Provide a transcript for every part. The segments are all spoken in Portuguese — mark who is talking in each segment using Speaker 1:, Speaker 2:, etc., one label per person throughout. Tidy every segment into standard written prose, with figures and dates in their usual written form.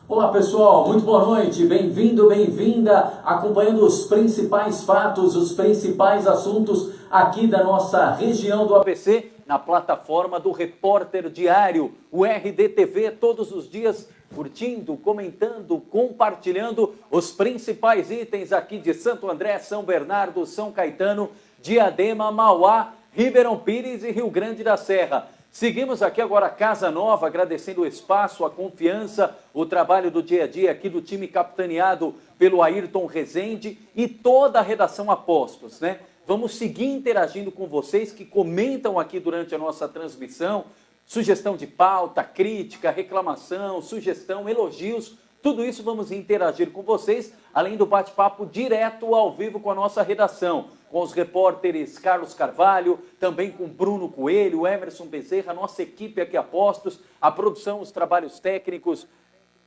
Speaker 1: Olá pessoal, muito boa noite, bem-vindo, bem-vinda, acompanhando os principais fatos, os principais assuntos aqui da nossa região do ABC, na plataforma do Repórter Diário, o RDTV, todos os dias curtindo, comentando, compartilhando os principais itens aqui de Santo André, São Bernardo, São Caetano, Diadema, Mauá, Ribeirão Pires e Rio Grande da Serra. Seguimos aqui agora a Casa Nova, agradecendo o espaço, a confiança, o trabalho do dia a dia aqui do time capitaneado pelo Ayrton Rezende e toda a redação Apostos, né? Vamos seguir interagindo com vocês que comentam aqui durante a nossa transmissão, sugestão de pauta, crítica, reclamação, sugestão, elogios, tudo isso vamos interagir com vocês, além do bate-papo direto ao vivo com a nossa redação, com os repórteres Carlos Carvalho, também com Bruno Coelho, Emerson Bezerra, a nossa equipe aqui Apostos, a produção, os trabalhos técnicos,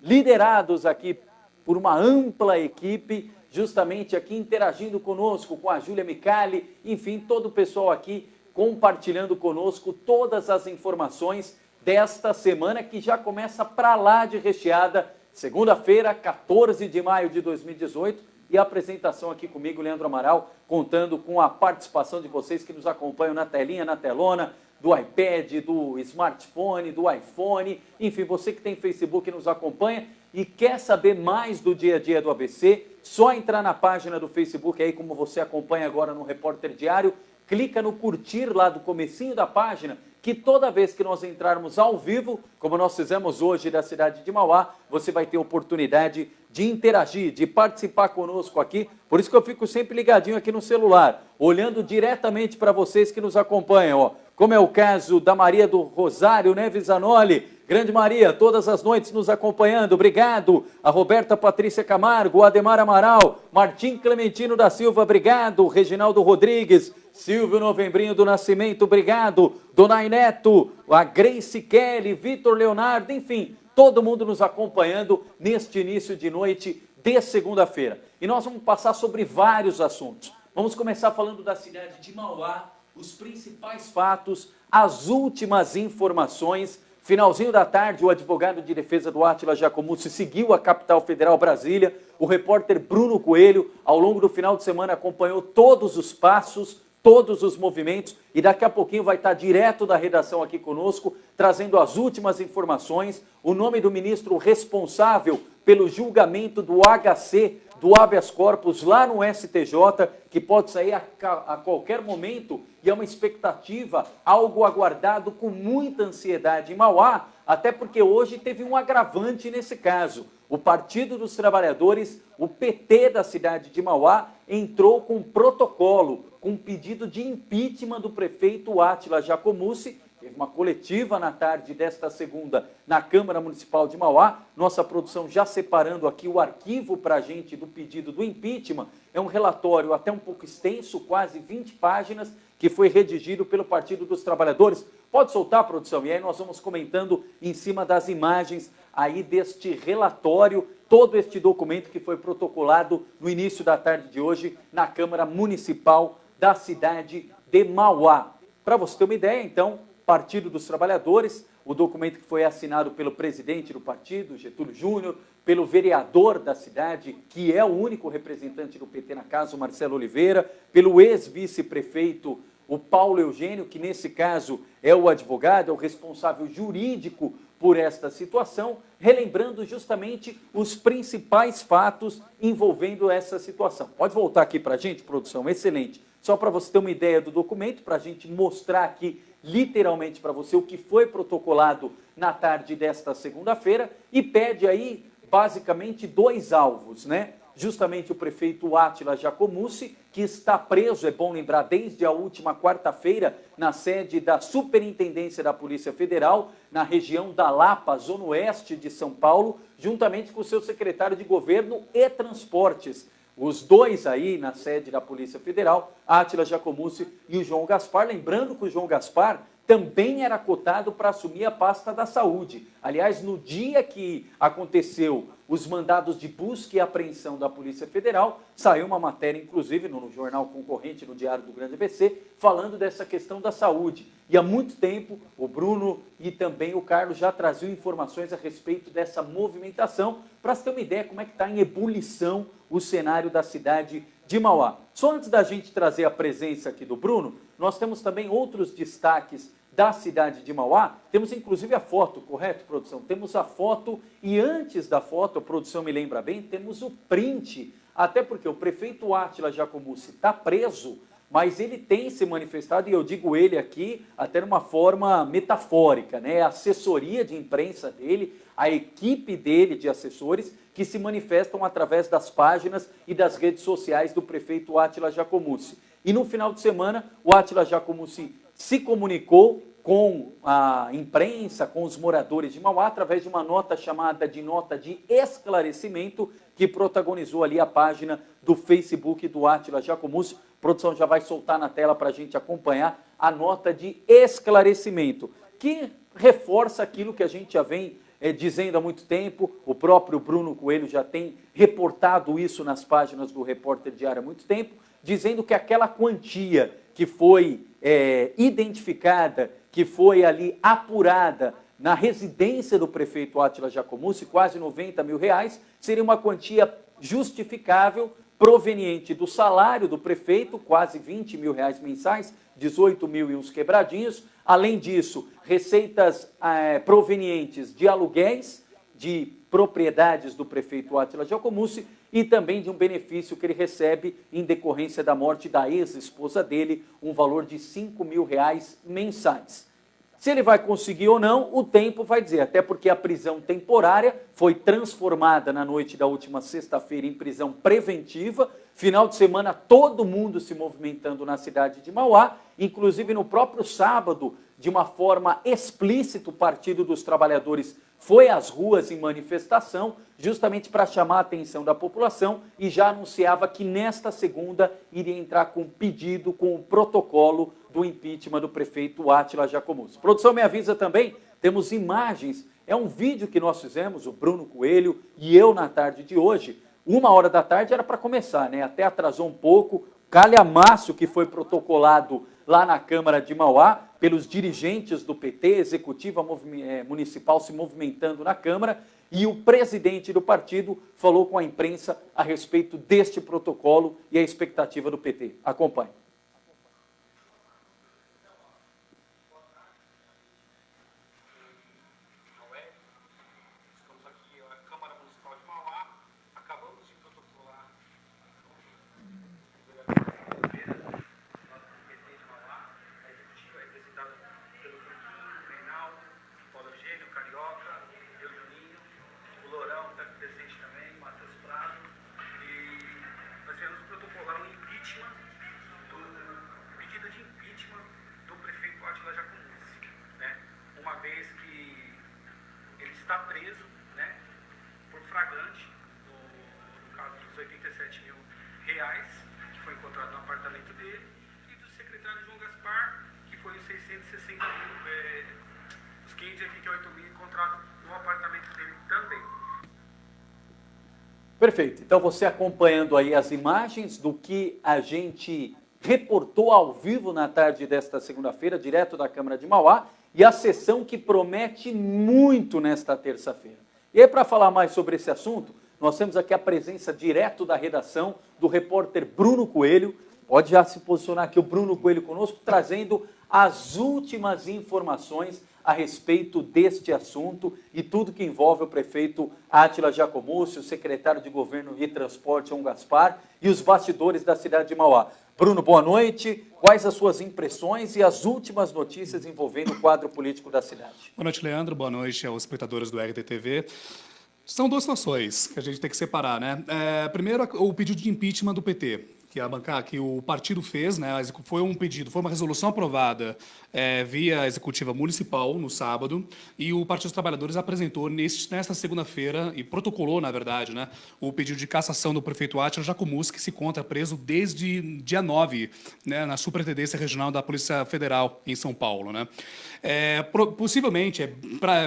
Speaker 1: liderados aqui por uma ampla equipe, justamente aqui interagindo conosco, com a Júlia Micali, enfim, todo o pessoal aqui compartilhando conosco todas as informações desta semana que já começa para lá de recheada, segunda-feira, 14 de maio de 2018, e a apresentação aqui comigo, Leandro Amaral, contando com a participação de vocês que nos acompanham na telinha, na telona, do iPad, do smartphone, do iPhone, enfim, você que tem Facebook nos acompanha e quer saber mais do dia a dia do ABC, só entrar na página do Facebook aí, como você acompanha agora no Repórter Diário, clica no curtir lá do comecinho da página, que toda vez que nós entrarmos ao vivo, como nós fizemos hoje da cidade de Mauá, você vai ter oportunidade de interagir, de participar conosco aqui. Por isso que eu fico sempre ligadinho aqui no celular, olhando diretamente para vocês que nos acompanham, ó. Como é o caso da Maria do Rosário, né, Visanoli? Grande Maria, todas as noites nos acompanhando, obrigado. A Roberta Patrícia Camargo, o Ademar Amaral, Martim Clementino da Silva, obrigado. Reginaldo Rodrigues, Silvio Novembrinho do Nascimento, obrigado. Donai Neto, a Grace Kelly, Vitor Leonardo, enfim, todo mundo nos acompanhando neste início de noite de segunda-feira. E nós vamos passar sobre vários assuntos. Vamos começar falando da cidade de Mauá, os principais fatos, as últimas informações. Finalzinho da tarde, o advogado de defesa do Átila Giacomussi seguiu a capital federal Brasília. O repórter Bruno Coelho, ao longo do final de semana, acompanhou todos os passos, todos os movimentos, e daqui a pouquinho vai estar direto da redação aqui conosco, trazendo as últimas informações, o nome do ministro responsável pelo julgamento do HC, do habeas corpus lá no STJ, que pode sair a qualquer momento, e é uma expectativa, algo aguardado com muita ansiedade em Mauá, até porque hoje teve um agravante nesse caso. O Partido dos Trabalhadores, o PT da cidade de Mauá, entrou com um protocolo, com um pedido de impeachment do prefeito Átila Giacomussi. Teve uma coletiva na tarde desta segunda na Câmara Municipal de Mauá. Nossa produção já separando aqui o arquivo para a gente do pedido do impeachment. É um relatório até um pouco extenso, quase 20 páginas, que foi redigido pelo Partido dos Trabalhadores. Pode soltar, produção? E aí nós vamos comentando em cima das imagens aí deste relatório, todo este documento que foi protocolado no início da tarde de hoje na Câmara Municipal da cidade de Mauá. Para você ter uma ideia, então, Partido dos Trabalhadores, o documento que foi assinado pelo presidente do partido, Getúlio Júnior, pelo vereador da cidade, que é o único representante do PT na casa, o Marcelo Oliveira, pelo ex-vice-prefeito, o Paulo Eugênio, que nesse caso é o advogado, é o responsável jurídico por esta situação, relembrando justamente os principais fatos envolvendo essa situação. Pode voltar aqui para a gente, produção? Excelente. Só para você ter uma ideia do documento, para a gente mostrar aqui literalmente para você o que foi protocolado na tarde desta segunda-feira, e pede aí basicamente dois alvos, né? Justamente o prefeito Átila Giacomussi, que está preso, é bom lembrar, desde a última quarta-feira, na sede da Superintendência da Polícia Federal, na região da Lapa, zona oeste de São Paulo, juntamente com o seu secretário de Governo e Transportes. Os dois aí na sede da Polícia Federal, Átila Giacomussi e o João Gaspar. Lembrando que o João Gaspar também era cotado para assumir a pasta da saúde. Aliás, no dia que aconteceu os mandados de busca e apreensão da Polícia Federal, saiu uma matéria, inclusive, no jornal concorrente, no Diário do Grande ABC, falando dessa questão da saúde. E há muito tempo, o Bruno e também o Carlos já traziam informações a respeito dessa movimentação, para você ter uma ideia como é que está em ebulição o cenário da cidade de Mauá. Só antes da gente trazer a presença aqui do Bruno, nós temos também outros destaques da cidade de Mauá. Temos inclusive a foto, correto, produção? Temos a foto e antes da foto, a produção me lembra bem, temos o print, até porque o prefeito Átila Giacomuzzi está preso, mas ele tem se manifestado, e eu digo ele aqui até de uma forma metafórica, né? A assessoria de imprensa dele, a equipe dele de assessores, que se manifestam através das páginas e das redes sociais do prefeito Átila Giacomuzzi. E no final de semana, o Átila Giacomuzzi se comunicou com a imprensa, com os moradores de Mauá, através de uma nota chamada de nota de esclarecimento, que protagonizou ali a página do Facebook do Átila Giacomuzzi. A produção já vai soltar na tela para a gente acompanhar a nota de esclarecimento, que reforça aquilo que a gente já vem dizendo há muito tempo. O próprio Bruno Coelho já tem reportado isso nas páginas do Repórter Diário há muito tempo, dizendo que aquela quantia que foi identificada, que foi ali apurada na residência do prefeito Átila Giacomuzzi, quase R$90 mil, seria uma quantia justificável, proveniente do salário do prefeito, quase R$20 mil mensais, 18 mil e uns quebradinhos. Além disso, receitas provenientes de aluguéis de propriedades do prefeito Átila Giacomuzzi e também de um benefício que ele recebe em decorrência da morte da ex-esposa dele, um valor de R$5 mil mensais. Se ele vai conseguir ou não, o tempo vai dizer, até porque a prisão temporária foi transformada na noite da última sexta-feira em prisão preventiva. Final de semana, todo mundo se movimentando na cidade de Mauá, inclusive no próprio sábado, de uma forma explícita, o Partido dos Trabalhadores foi às ruas em manifestação, justamente para chamar a atenção da população, e já anunciava que nesta segunda iria entrar com pedido, com o protocolo do impeachment do prefeito Átila Giacomuzzi. Produção me avisa também, temos imagens, é um vídeo que nós fizemos, o Bruno Coelho e eu na tarde de hoje, 1h da tarde era para começar, né? Até atrasou um pouco, calhamaço que foi protocolado lá na Câmara de Mauá, pelos dirigentes do PT, executiva municipal se movimentando na Câmara, e o presidente do partido falou com a imprensa a respeito deste protocolo e a expectativa do PT. Acompanhe.
Speaker 2: Está preso, né, por flagrante, no caso dos R$87 mil, que foi encontrado no apartamento dele, e do secretário João Gaspar, que foi os 660 mil, os 588 mil encontrados no apartamento dele também.
Speaker 1: Perfeito. Então você acompanhando aí as imagens do que a gente reportou ao vivo na tarde desta segunda-feira, direto da Câmara de Mauá, e a sessão que promete muito nesta terça-feira. E aí, para falar mais sobre esse assunto, nós temos aqui a presença direto da redação do repórter Bruno Coelho. Pode já se posicionar aqui o Bruno Coelho conosco, trazendo as últimas informações a respeito deste assunto e tudo que envolve o prefeito Átila Giacomuzzi, o secretário de Governo e Transporte, João Gaspar, e os bastidores da cidade de Mauá. Bruno, boa noite. Quais as suas impressões e as últimas notícias envolvendo o quadro político da cidade?
Speaker 3: Boa noite, Leandro. Boa noite aos espectadores do RTTV. São duas situações que a gente tem que separar, né? Primeiro, o pedido de impeachment do PT, que o partido fez, né? Foi um pedido, foi uma resolução aprovada via executiva municipal no sábado, e o Partido dos Trabalhadores apresentou nesta segunda-feira e protocolou, na verdade, né, o pedido de cassação do prefeito Átila Jacomuzzi, que se encontra preso desde dia 9, né, na Superintendência Regional da Polícia Federal em São Paulo, né? Possivelmente,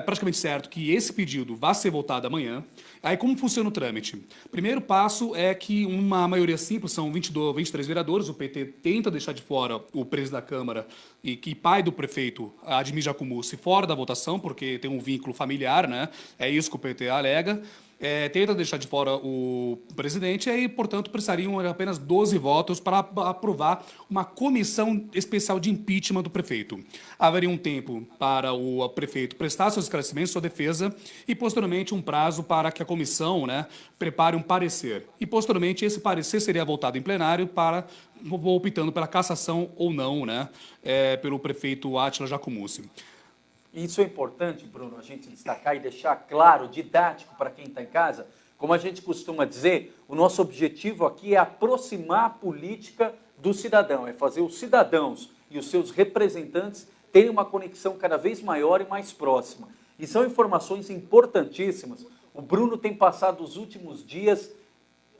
Speaker 3: praticamente certo que esse pedido vá ser votado amanhã. Aí, como funciona o trâmite? Primeiro passo é que uma maioria simples, são 23 vereadores, o PT tenta deixar de fora o presidente da Câmara e que pai do prefeito, Admir Jacomuzzi, fora da votação, porque tem um vínculo familiar, né? É isso que o PT alega. Tenta deixar de fora o presidente, e aí, portanto, precisariam apenas 12 votos para aprovar uma comissão especial de impeachment do prefeito. Haveria um tempo para o prefeito prestar seus esclarecimentos, sua defesa, e, posteriormente, um prazo para que a comissão, né, prepare um parecer. E, posteriormente, esse parecer seria votado em plenário para optando pela cassação ou não, né, pelo prefeito Átila Jacomuzzi.
Speaker 1: Isso é importante, Bruno, a gente destacar e deixar claro, didático para quem está em casa. Como a gente costuma dizer, o nosso objetivo aqui é aproximar a política do cidadão, é fazer os cidadãos e os seus representantes terem uma conexão cada vez maior e mais próxima. E são informações importantíssimas. O Bruno tem passado os últimos dias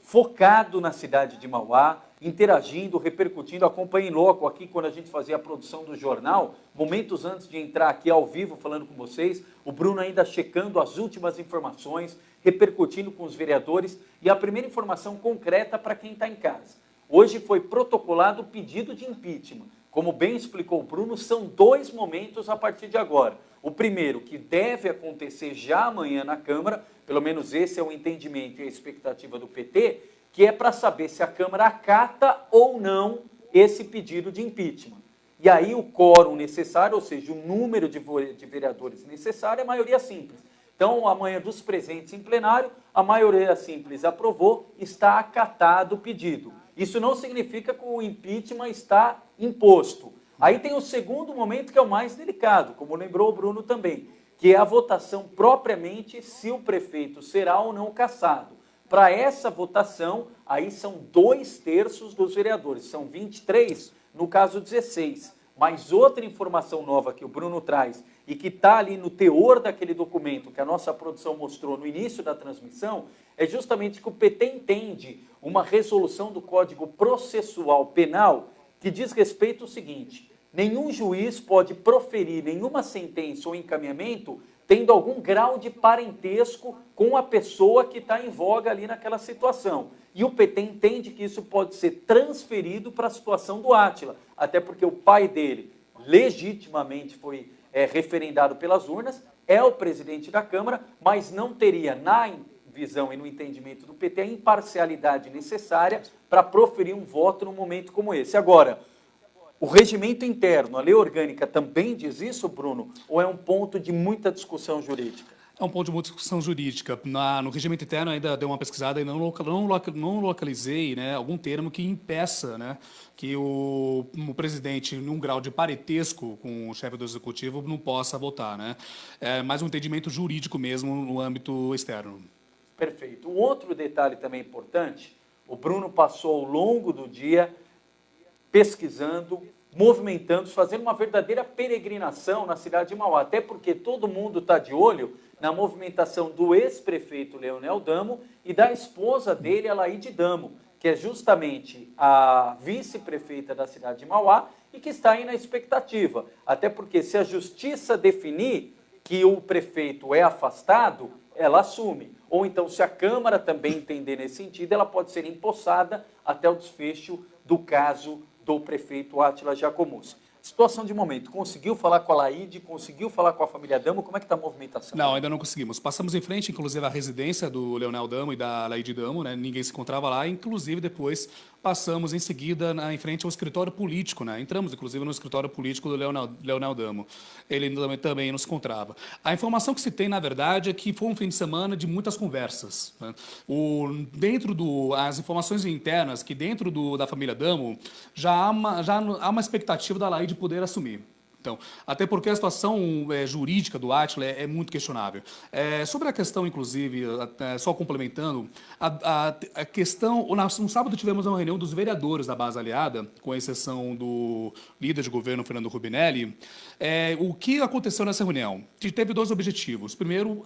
Speaker 1: focado na cidade de Mauá, interagindo, repercutindo, acompanhei em loco aqui quando a gente fazia a produção do jornal, momentos antes de entrar aqui ao vivo falando com vocês, o Bruno ainda checando as últimas informações, repercutindo com os vereadores, e a primeira informação concreta para quem está em casa. Hoje foi protocolado o pedido de impeachment. Como bem explicou o Bruno, são 2 momentos a partir de agora. O primeiro, que deve acontecer já amanhã na Câmara, pelo menos esse é o entendimento e a expectativa do PT, que é para saber se a Câmara acata ou não esse pedido de impeachment. E aí o quórum necessário, ou seja, o número de vereadores necessário, é a maioria simples. Então, amanhã dos presentes em plenário, a maioria simples aprovou, está acatado o pedido. Isso não significa que o impeachment está imposto. Aí tem o segundo momento, que é o mais delicado, como lembrou o Bruno também, que é a votação propriamente se o prefeito será ou não cassado. Para essa votação, aí são 2/3 dos vereadores, são 23, no caso 16. Mas outra informação nova que o Bruno traz e que está ali no teor daquele documento que a nossa produção mostrou no início da transmissão, é justamente que o PT entende uma resolução do Código Processual Penal que diz respeito ao seguinte: nenhum juiz pode proferir nenhuma sentença ou encaminhamento tendo algum grau de parentesco com a pessoa que está em voga ali naquela situação. E o PT entende que isso pode ser transferido para a situação do Átila, até porque o pai dele legitimamente foi referendado pelas urnas, é o presidente da Câmara, mas não teria, na visão e no entendimento do PT, a imparcialidade necessária para proferir um voto num momento como esse. Agora, o regimento interno, a lei orgânica, também diz isso, Bruno? Ou é um ponto de muita discussão jurídica?
Speaker 3: É um ponto de muita discussão jurídica. No regimento interno ainda dei uma pesquisada e não localizei, né, algum termo que impeça, né, que o presidente, num grau de parentesco com o chefe do executivo, não possa votar, né? É mais um entendimento jurídico mesmo no âmbito externo.
Speaker 1: Perfeito. Um outro detalhe também importante, o Bruno passou ao longo do dia pesquisando, movimentando, fazendo uma verdadeira peregrinação na cidade de Mauá, até porque todo mundo está de olho na movimentação do ex-prefeito Leonel Damo e da esposa dele, Alaide Damo, que é justamente a vice-prefeita da cidade de Mauá e que está aí na expectativa, até porque se a justiça definir que o prefeito é afastado, ela assume. Ou então, se a Câmara também entender nesse sentido, ela pode ser empossada até o desfecho do caso do prefeito Átila Jacomuzzi. Situação de momento, conseguiu falar com a Alaide, conseguiu falar com a família Damo, como é que está a movimentação?
Speaker 3: Não, ainda não conseguimos. Passamos em frente, inclusive, à residência do Leonel Damo e da Alaide Damo, né? Ninguém se encontrava lá, inclusive depois passamos em seguida em frente ao escritório político, né? Entramos, inclusive, no escritório político do Leonel Damo. Ele também nos encontrava. A informação que se tem, na verdade, é que foi um fim de semana de muitas conversas, né? As informações internas, que dentro da família Damo, já há uma expectativa da Alaide de poder assumir. Então, até porque a situação jurídica do Átila é muito questionável. Sobre a questão, inclusive, só complementando, a questão... No sábado tivemos uma reunião dos vereadores da base aliada, com exceção do líder de governo, Fernando Rubinelli. O que aconteceu nessa reunião? Teve dois objetivos. Primeiro,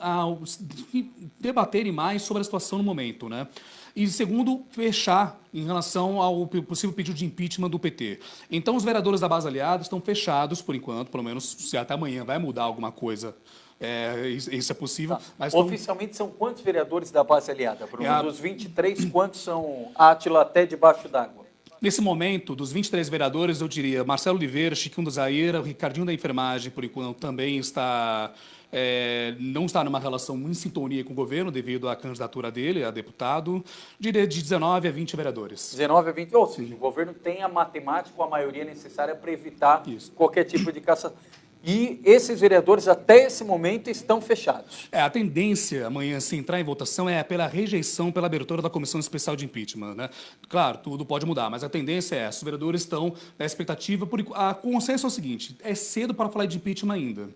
Speaker 3: debaterem mais sobre a situação no momento, né? E, segundo, fechar em relação ao possível pedido de impeachment do PT. Então, os vereadores da base aliada estão fechados, por enquanto, pelo menos se até amanhã vai mudar alguma coisa, isso é possível.
Speaker 1: Tá.
Speaker 3: Mas
Speaker 1: oficialmente são quantos vereadores da base aliada, Bruno? Dos 23, quantos são Átila até debaixo d'água?
Speaker 3: Nesse momento, dos 23 vereadores, eu diria Marcelo Oliveira, Chiquinho do Zaira, o Ricardinho da Enfermagem, por enquanto, também não está numa relação em sintonia com o governo devido à candidatura dele a deputado, diria de 19 a 20 vereadores.
Speaker 1: 19 a 20, ou seja, o governo tem a matemática, a maioria necessária para evitar qualquer tipo de cassação. E esses vereadores, até esse momento, estão fechados.
Speaker 3: A tendência amanhã, se entrar em votação, é pela rejeição, pela abertura da Comissão Especial de Impeachment, né? Claro, tudo pode mudar, mas a tendência é essa. Os vereadores estão na expectativa. A consenso é o seguinte, é cedo para falar de impeachment ainda.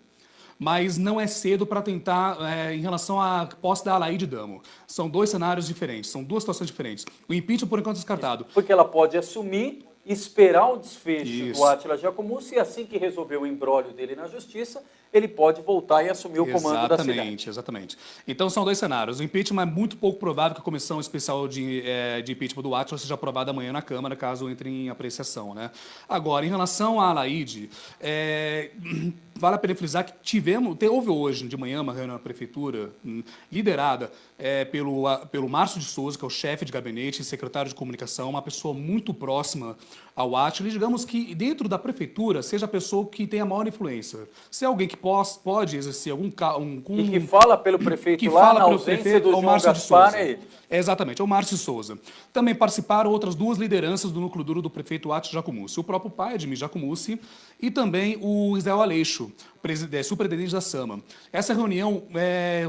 Speaker 3: Mas não é cedo para tentar, em relação à posse da Alaide Damo. São dois cenários diferentes, são duas situações diferentes. O impeachment, por enquanto, é descartado.
Speaker 1: Porque ela pode assumir, esperar o desfecho do Átila Giacomussi e assim que resolver o imbróglio dele na justiça, ele pode voltar e assumir o comando da cidade.
Speaker 3: Exatamente. Então, são dois cenários. O impeachment é muito pouco provável que a Comissão Especial de Impeachment do Átila seja aprovada amanhã na Câmara, caso entre em apreciação, né? Agora, em relação à Alaide, vale a pena frisar que houve hoje de manhã uma reunião na Prefeitura, liderada pelo Márcio de Souza, que é o chefe de gabinete e secretário de comunicação, uma pessoa muito próxima ao Átila, e digamos que dentro da Prefeitura seja a pessoa que tem a maior influência. Se é alguém que pode exercer algum...
Speaker 1: E que fala pelo prefeito que lá, fala na pelo prefeito,
Speaker 3: do Márcio de Souza. Exatamente, é o Márcio de Souza. Também participaram outras duas lideranças do núcleo duro do prefeito Átila Giacomussi, o próprio pai, Edmir Giacomussi, e também o Israel Aleixo, superintendente da SAMA. Essa reunião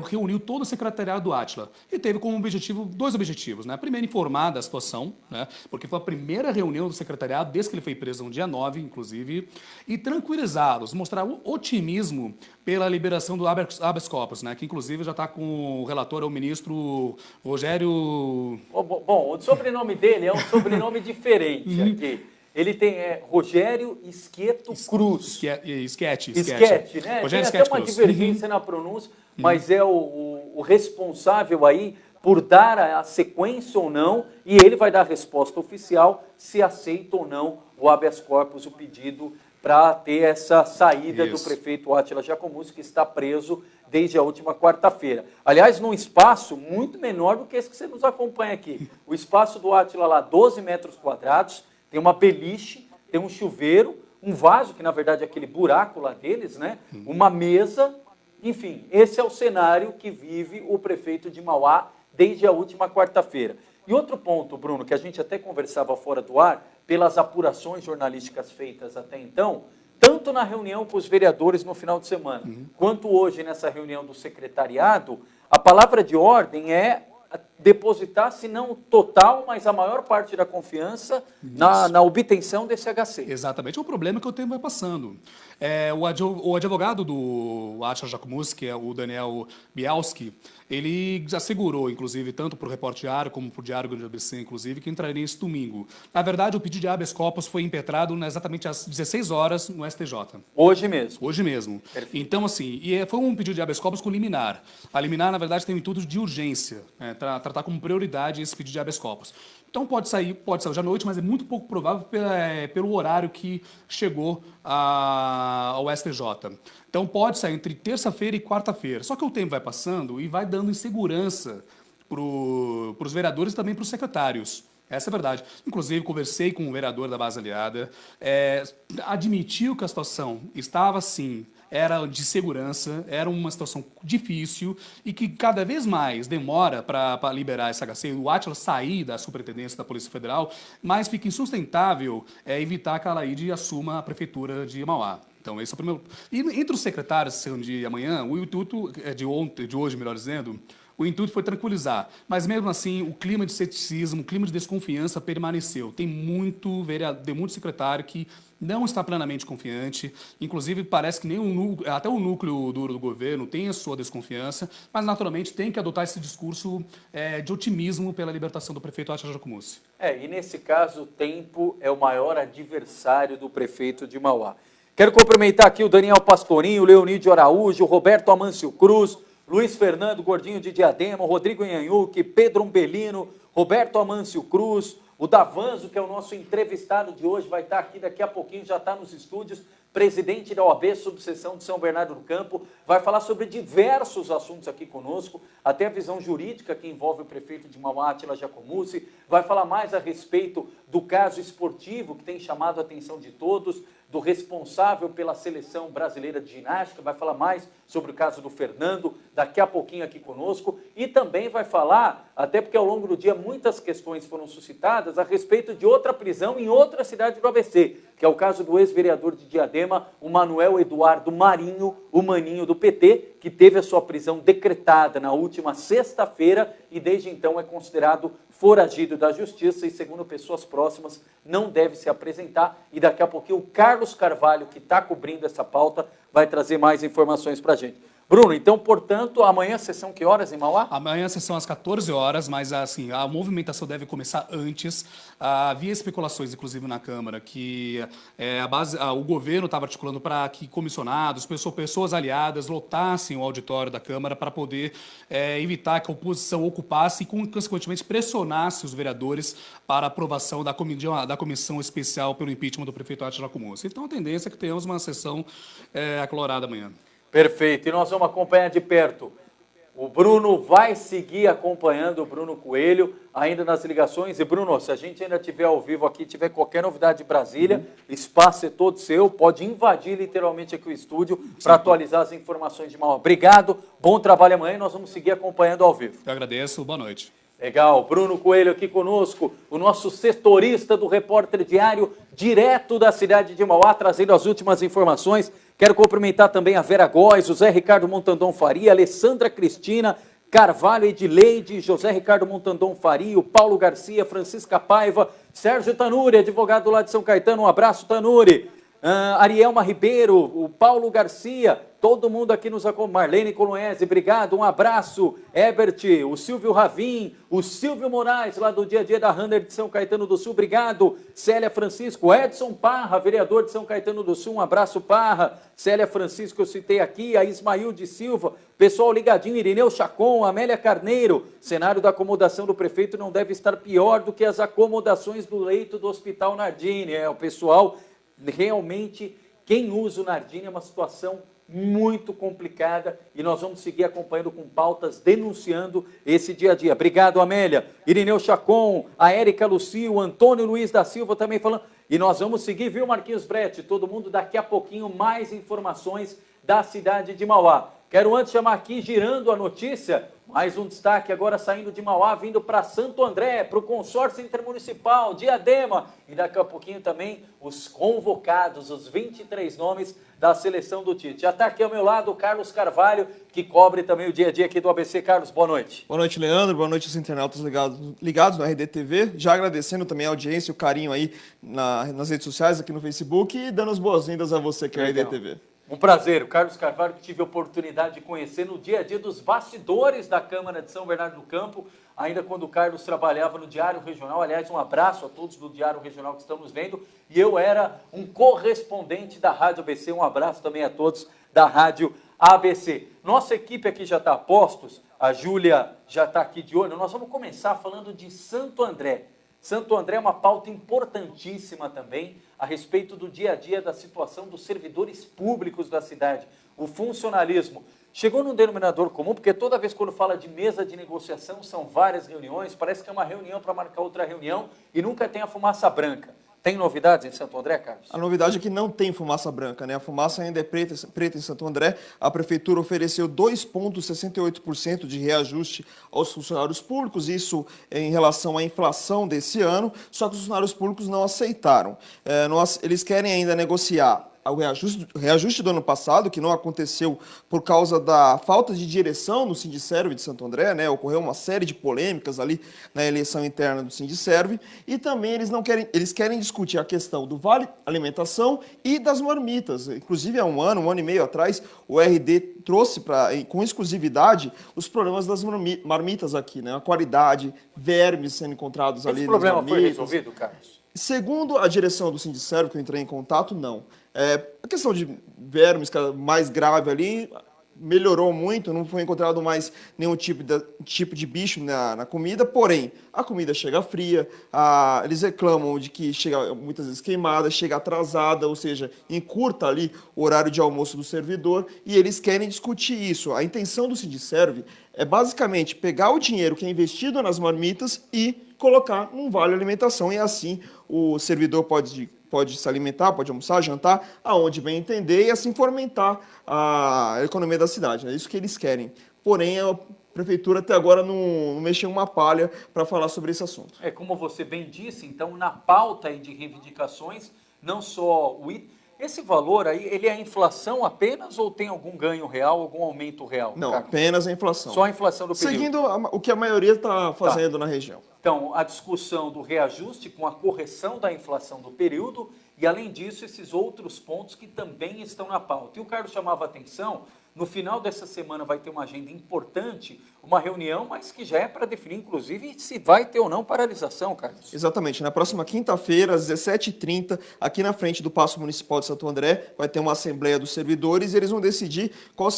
Speaker 3: reuniu todo o secretariado do Átila e teve como objetivo dois objetivos, né? Primeiro, informar da situação, né? Porque foi a primeira reunião do secretariado desde que ele foi preso no dia 9, inclusive, e tranquilizá-los, mostrar o otimismo pela liberação do habeas corpus, né? Que inclusive já está com o relator, o ministro Rogério...
Speaker 1: Bom, o sobrenome dele é um sobrenome diferente aqui. Ele tem Rogério Schieto Cruz.
Speaker 3: Schietti,
Speaker 1: né? Rogério tem até uma divergência na pronúncia, mas é o responsável aí por dar a sequência ou não, e ele vai dar a resposta oficial se aceita ou não o habeas corpus, o pedido para ter essa saída do prefeito Átila Giacomussi, que está preso desde a última quarta-feira. Aliás, num espaço muito menor do que esse que você nos acompanha aqui. O espaço do Átila lá, 12 metros quadrados, tem uma beliche, tem um chuveiro, um vaso, que na verdade é aquele buraco lá deles, né? Uma mesa, enfim, esse é o cenário que vive o prefeito de Mauá desde a última quarta-feira. E outro ponto, Bruno, que a gente até conversava fora do ar, pelas apurações jornalísticas feitas até então, tanto na reunião com os vereadores no final de semana, quanto hoje nessa reunião do secretariado, a palavra de ordem é depositar, se não total, mas a maior parte da confiança na obtenção desse HC.
Speaker 3: Exatamente. O problema é que o tempo vai passando. O advogado do Átila Giacomussi, que é o Daniel Bialski, ele assegurou, inclusive, tanto para o Repórter Diário como para o Diário Grande ABC, inclusive, que entraria esse domingo. Na verdade, o pedido de habeas corpus foi impetrado exatamente às 16 horas no STJ.
Speaker 1: Hoje mesmo?
Speaker 3: Hoje mesmo.
Speaker 1: Perfeito.
Speaker 3: Então, assim, foi um pedido de habeas corpus com liminar. A liminar, na verdade, tem um intuito de urgência, tratar como prioridade esse pedido de habeas corpus. Então pode sair hoje à noite, mas é muito pouco provável pelo horário que chegou ao STJ. Então pode sair entre terça-feira e quarta-feira. Só que o tempo vai passando e vai dando insegurança para os vereadores e também para os secretários. Essa é a verdade. Inclusive, conversei com o vereador da base aliada, admitiu que a situação estava, sim, era de segurança, era uma situação difícil e que cada vez mais demora para liberar esse HC, o Átila sair da superintendência da Polícia Federal, mas fica insustentável evitar que a Alaide assuma a prefeitura de Mauá. Então, esse é o primeiro. E entre os secretários de amanhã, o intuito de hoje, melhor dizendo, o intuito foi tranquilizar. Mas mesmo assim, o clima de ceticismo, o clima de desconfiança permaneceu. Tem muito secretário que não está plenamente confiante, inclusive parece que até o núcleo duro do governo tem a sua desconfiança, mas naturalmente tem que adotar esse discurso de otimismo pela libertação do prefeito Átila Jacomuzzi.
Speaker 1: E nesse caso o tempo é o maior adversário do prefeito de Mauá. Quero cumprimentar aqui o Daniel Pastorinho, o Leonídio Araújo, o Roberto Amâncio Cruz, Luiz Fernando Gordinho de Diadema, o Rodrigo Inhanhuque, Pedro Umbelino, Roberto Amâncio Cruz, o Davanzo, que é o nosso entrevistado de hoje, vai estar aqui daqui a pouquinho, já está nos estúdios, presidente da OAB, subseção de São Bernardo do Campo, vai falar sobre diversos assuntos aqui conosco, até a visão jurídica que envolve o prefeito de Mauá, Átila Jacomuzzi, vai falar mais a respeito do caso esportivo que tem chamado a atenção de todos, do responsável pela seleção brasileira de ginástica, vai falar mais sobre o caso do Fernando, daqui a pouquinho aqui conosco, e também vai falar, até porque ao longo do dia muitas questões foram suscitadas a respeito de outra prisão em outra cidade do ABC, que é o caso do ex-vereador de Diadema, o Manuel Eduardo Marinho, o Maninho do PT, que teve a sua prisão decretada na última sexta-feira e desde então é considerado foragido da justiça e, segundo pessoas próximas, não deve se apresentar. E daqui a pouquinho o Carlos Carvalho, que está cobrindo essa pauta, vai trazer mais informações para a gente. Bruno, então, portanto, amanhã a sessão que horas em Mauá?
Speaker 3: Amanhã a sessão às 14 horas, mas assim, a movimentação deve começar antes. Havia especulações, inclusive, na Câmara, que o governo estava articulando para que comissionados, pessoas aliadas, lotassem o auditório da Câmara para poder evitar que a oposição ocupasse e, consequentemente, pressionasse os vereadores para a aprovação da comissão especial pelo impeachment do prefeito Átila Jacomuzzi. Então, a tendência é que tenhamos uma sessão acalorada amanhã.
Speaker 1: Perfeito, e nós vamos acompanhar de perto. O Bruno vai seguir acompanhando o Bruno Coelho, ainda nas ligações. E Bruno, se a gente ainda estiver ao vivo aqui, tiver qualquer novidade de Brasília, espaço é todo seu, pode invadir literalmente aqui o estúdio para atualizar as informações de Mauá. Obrigado, bom trabalho amanhã e nós vamos seguir acompanhando ao vivo.
Speaker 3: Eu agradeço, boa noite.
Speaker 1: Legal, Bruno Coelho aqui conosco, o nosso setorista do Repórter Diário, direto da cidade de Mauá, trazendo as últimas informações. Quero cumprimentar também a Vera Góes, o Zé Ricardo Montandon Faria, Alessandra Cristina, Carvalho Edileide, José Ricardo Montandon Faria, o Paulo Garcia, Francisca Paiva, Sérgio Tanuri, advogado lá de São Caetano, um abraço, Tanuri. Arielma Ribeiro, o Paulo Garcia, todo mundo aqui nos acompanha. Marlene Colonese, obrigado, um abraço. Ebert, o Silvio Ravim, o Silvio Moraes, lá do Dia a Dia da Runner de São Caetano do Sul, obrigado. Célia Francisco, Edson Parra, vereador de São Caetano do Sul, um abraço, Parra. Célia Francisco, eu citei aqui, a Ismail de Silva, pessoal ligadinho, Irineu Chacon, Amélia Carneiro. Cenário da acomodação do prefeito não deve estar pior do que as acomodações do leito do Hospital Nardini. O pessoal, realmente, quem usa o Nardini é uma situação muito complicada e nós vamos seguir acompanhando com pautas, denunciando esse dia a dia. Obrigado, Amélia. Irineu Chacon, a Érica Lucio, o Antônio Luiz da Silva também falando. E nós vamos seguir, viu, Marquinhos Bretti? Todo mundo daqui a pouquinho mais informações da cidade de Mauá. Quero antes chamar aqui, girando a notícia, mais um destaque agora saindo de Mauá, vindo para Santo André, para o consórcio intermunicipal, Diadema, e daqui a pouquinho também os convocados, os 23 nomes da seleção do Tite. Já está aqui ao meu lado o Carlos Carvalho, que cobre também o dia a dia aqui do ABC. Carlos, boa noite.
Speaker 4: Boa noite, Leandro, boa noite aos internautas ligados no RDTV, já agradecendo também a audiência e o carinho aí nas redes sociais, aqui no Facebook, e dando as boas-vindas a você que é a RDTV.
Speaker 1: Um prazer, o Carlos Carvalho, que tive a oportunidade de conhecer no dia a dia dos bastidores da Câmara de São Bernardo do Campo, ainda quando o Carlos trabalhava no Diário Regional. Aliás, um abraço a todos do Diário Regional que estamos vendo. E eu era um correspondente da Rádio ABC. Um abraço também a todos da Rádio ABC. Nossa equipe aqui já está a postos, a Júlia já está aqui de olho. Nós vamos começar falando de Santo André. Santo André é uma pauta importantíssima também a respeito do dia a dia da situação dos servidores públicos da cidade. O funcionalismo chegou num denominador comum, porque toda vez quando fala de mesa de negociação são várias reuniões, parece que é uma reunião para marcar outra reunião e nunca tem a fumaça branca. Tem novidades em Santo André, Carlos?
Speaker 4: A novidade é que não tem fumaça branca, né? A fumaça ainda é preta em Santo André. A prefeitura ofereceu 2,68% de reajuste aos funcionários públicos, isso em relação à inflação desse ano, só que os funcionários públicos não aceitaram. Eles querem ainda negociar o reajuste do ano passado, que não aconteceu por causa da falta de direção no Sindicerve de Santo André, né? Ocorreu uma série de polêmicas ali na eleição interna do Sindicerve, e também eles querem discutir a questão do vale alimentação e das marmitas. Inclusive, há um ano e meio atrás, o RD trouxe com exclusividade os problemas das marmitas aqui, né? A qualidade, vermes sendo encontrados ali.
Speaker 1: Esse problema foi resolvido, Carlos?
Speaker 4: Segundo a direção do Sindicerve, que eu entrei em contato, não. A questão de vermes, que é mais grave ali, melhorou muito, não foi encontrado mais nenhum tipo de bicho na comida, porém, a comida chega fria, eles reclamam de que chega muitas vezes queimada, chega atrasada, ou seja, encurta ali o horário de almoço do servidor, e eles querem discutir isso. A intenção do Sindicerve é basicamente pegar o dinheiro que é investido nas marmitas e colocar num vale alimentação, e assim o servidor pode se alimentar, pode almoçar, jantar, aonde bem entender, e assim fomentar a economia da cidade. É isso que eles querem. Porém, a prefeitura até agora não mexeu uma palha para falar sobre esse assunto.
Speaker 1: Como você bem disse, então, na pauta aí de reivindicações, não só esse valor aí, ele é a inflação apenas ou tem algum ganho real, algum aumento real?
Speaker 4: Não,
Speaker 1: Carlos?
Speaker 4: apenas a inflação.
Speaker 1: Só a inflação do período.
Speaker 4: Seguindo o que a maioria está fazendo na região.
Speaker 1: Então, a discussão do reajuste com a correção da inflação do período e, além disso, esses outros pontos que também estão na pauta. E o Carlos chamava a atenção, no final dessa semana vai ter uma agenda importante, uma reunião, mas que já é para definir, inclusive, se vai ter ou não paralisação, Carlos.
Speaker 4: Exatamente. Na próxima quinta-feira, às 17h30, aqui na frente do Paço Municipal de Santo André, vai ter uma assembleia dos servidores e eles vão decidir qual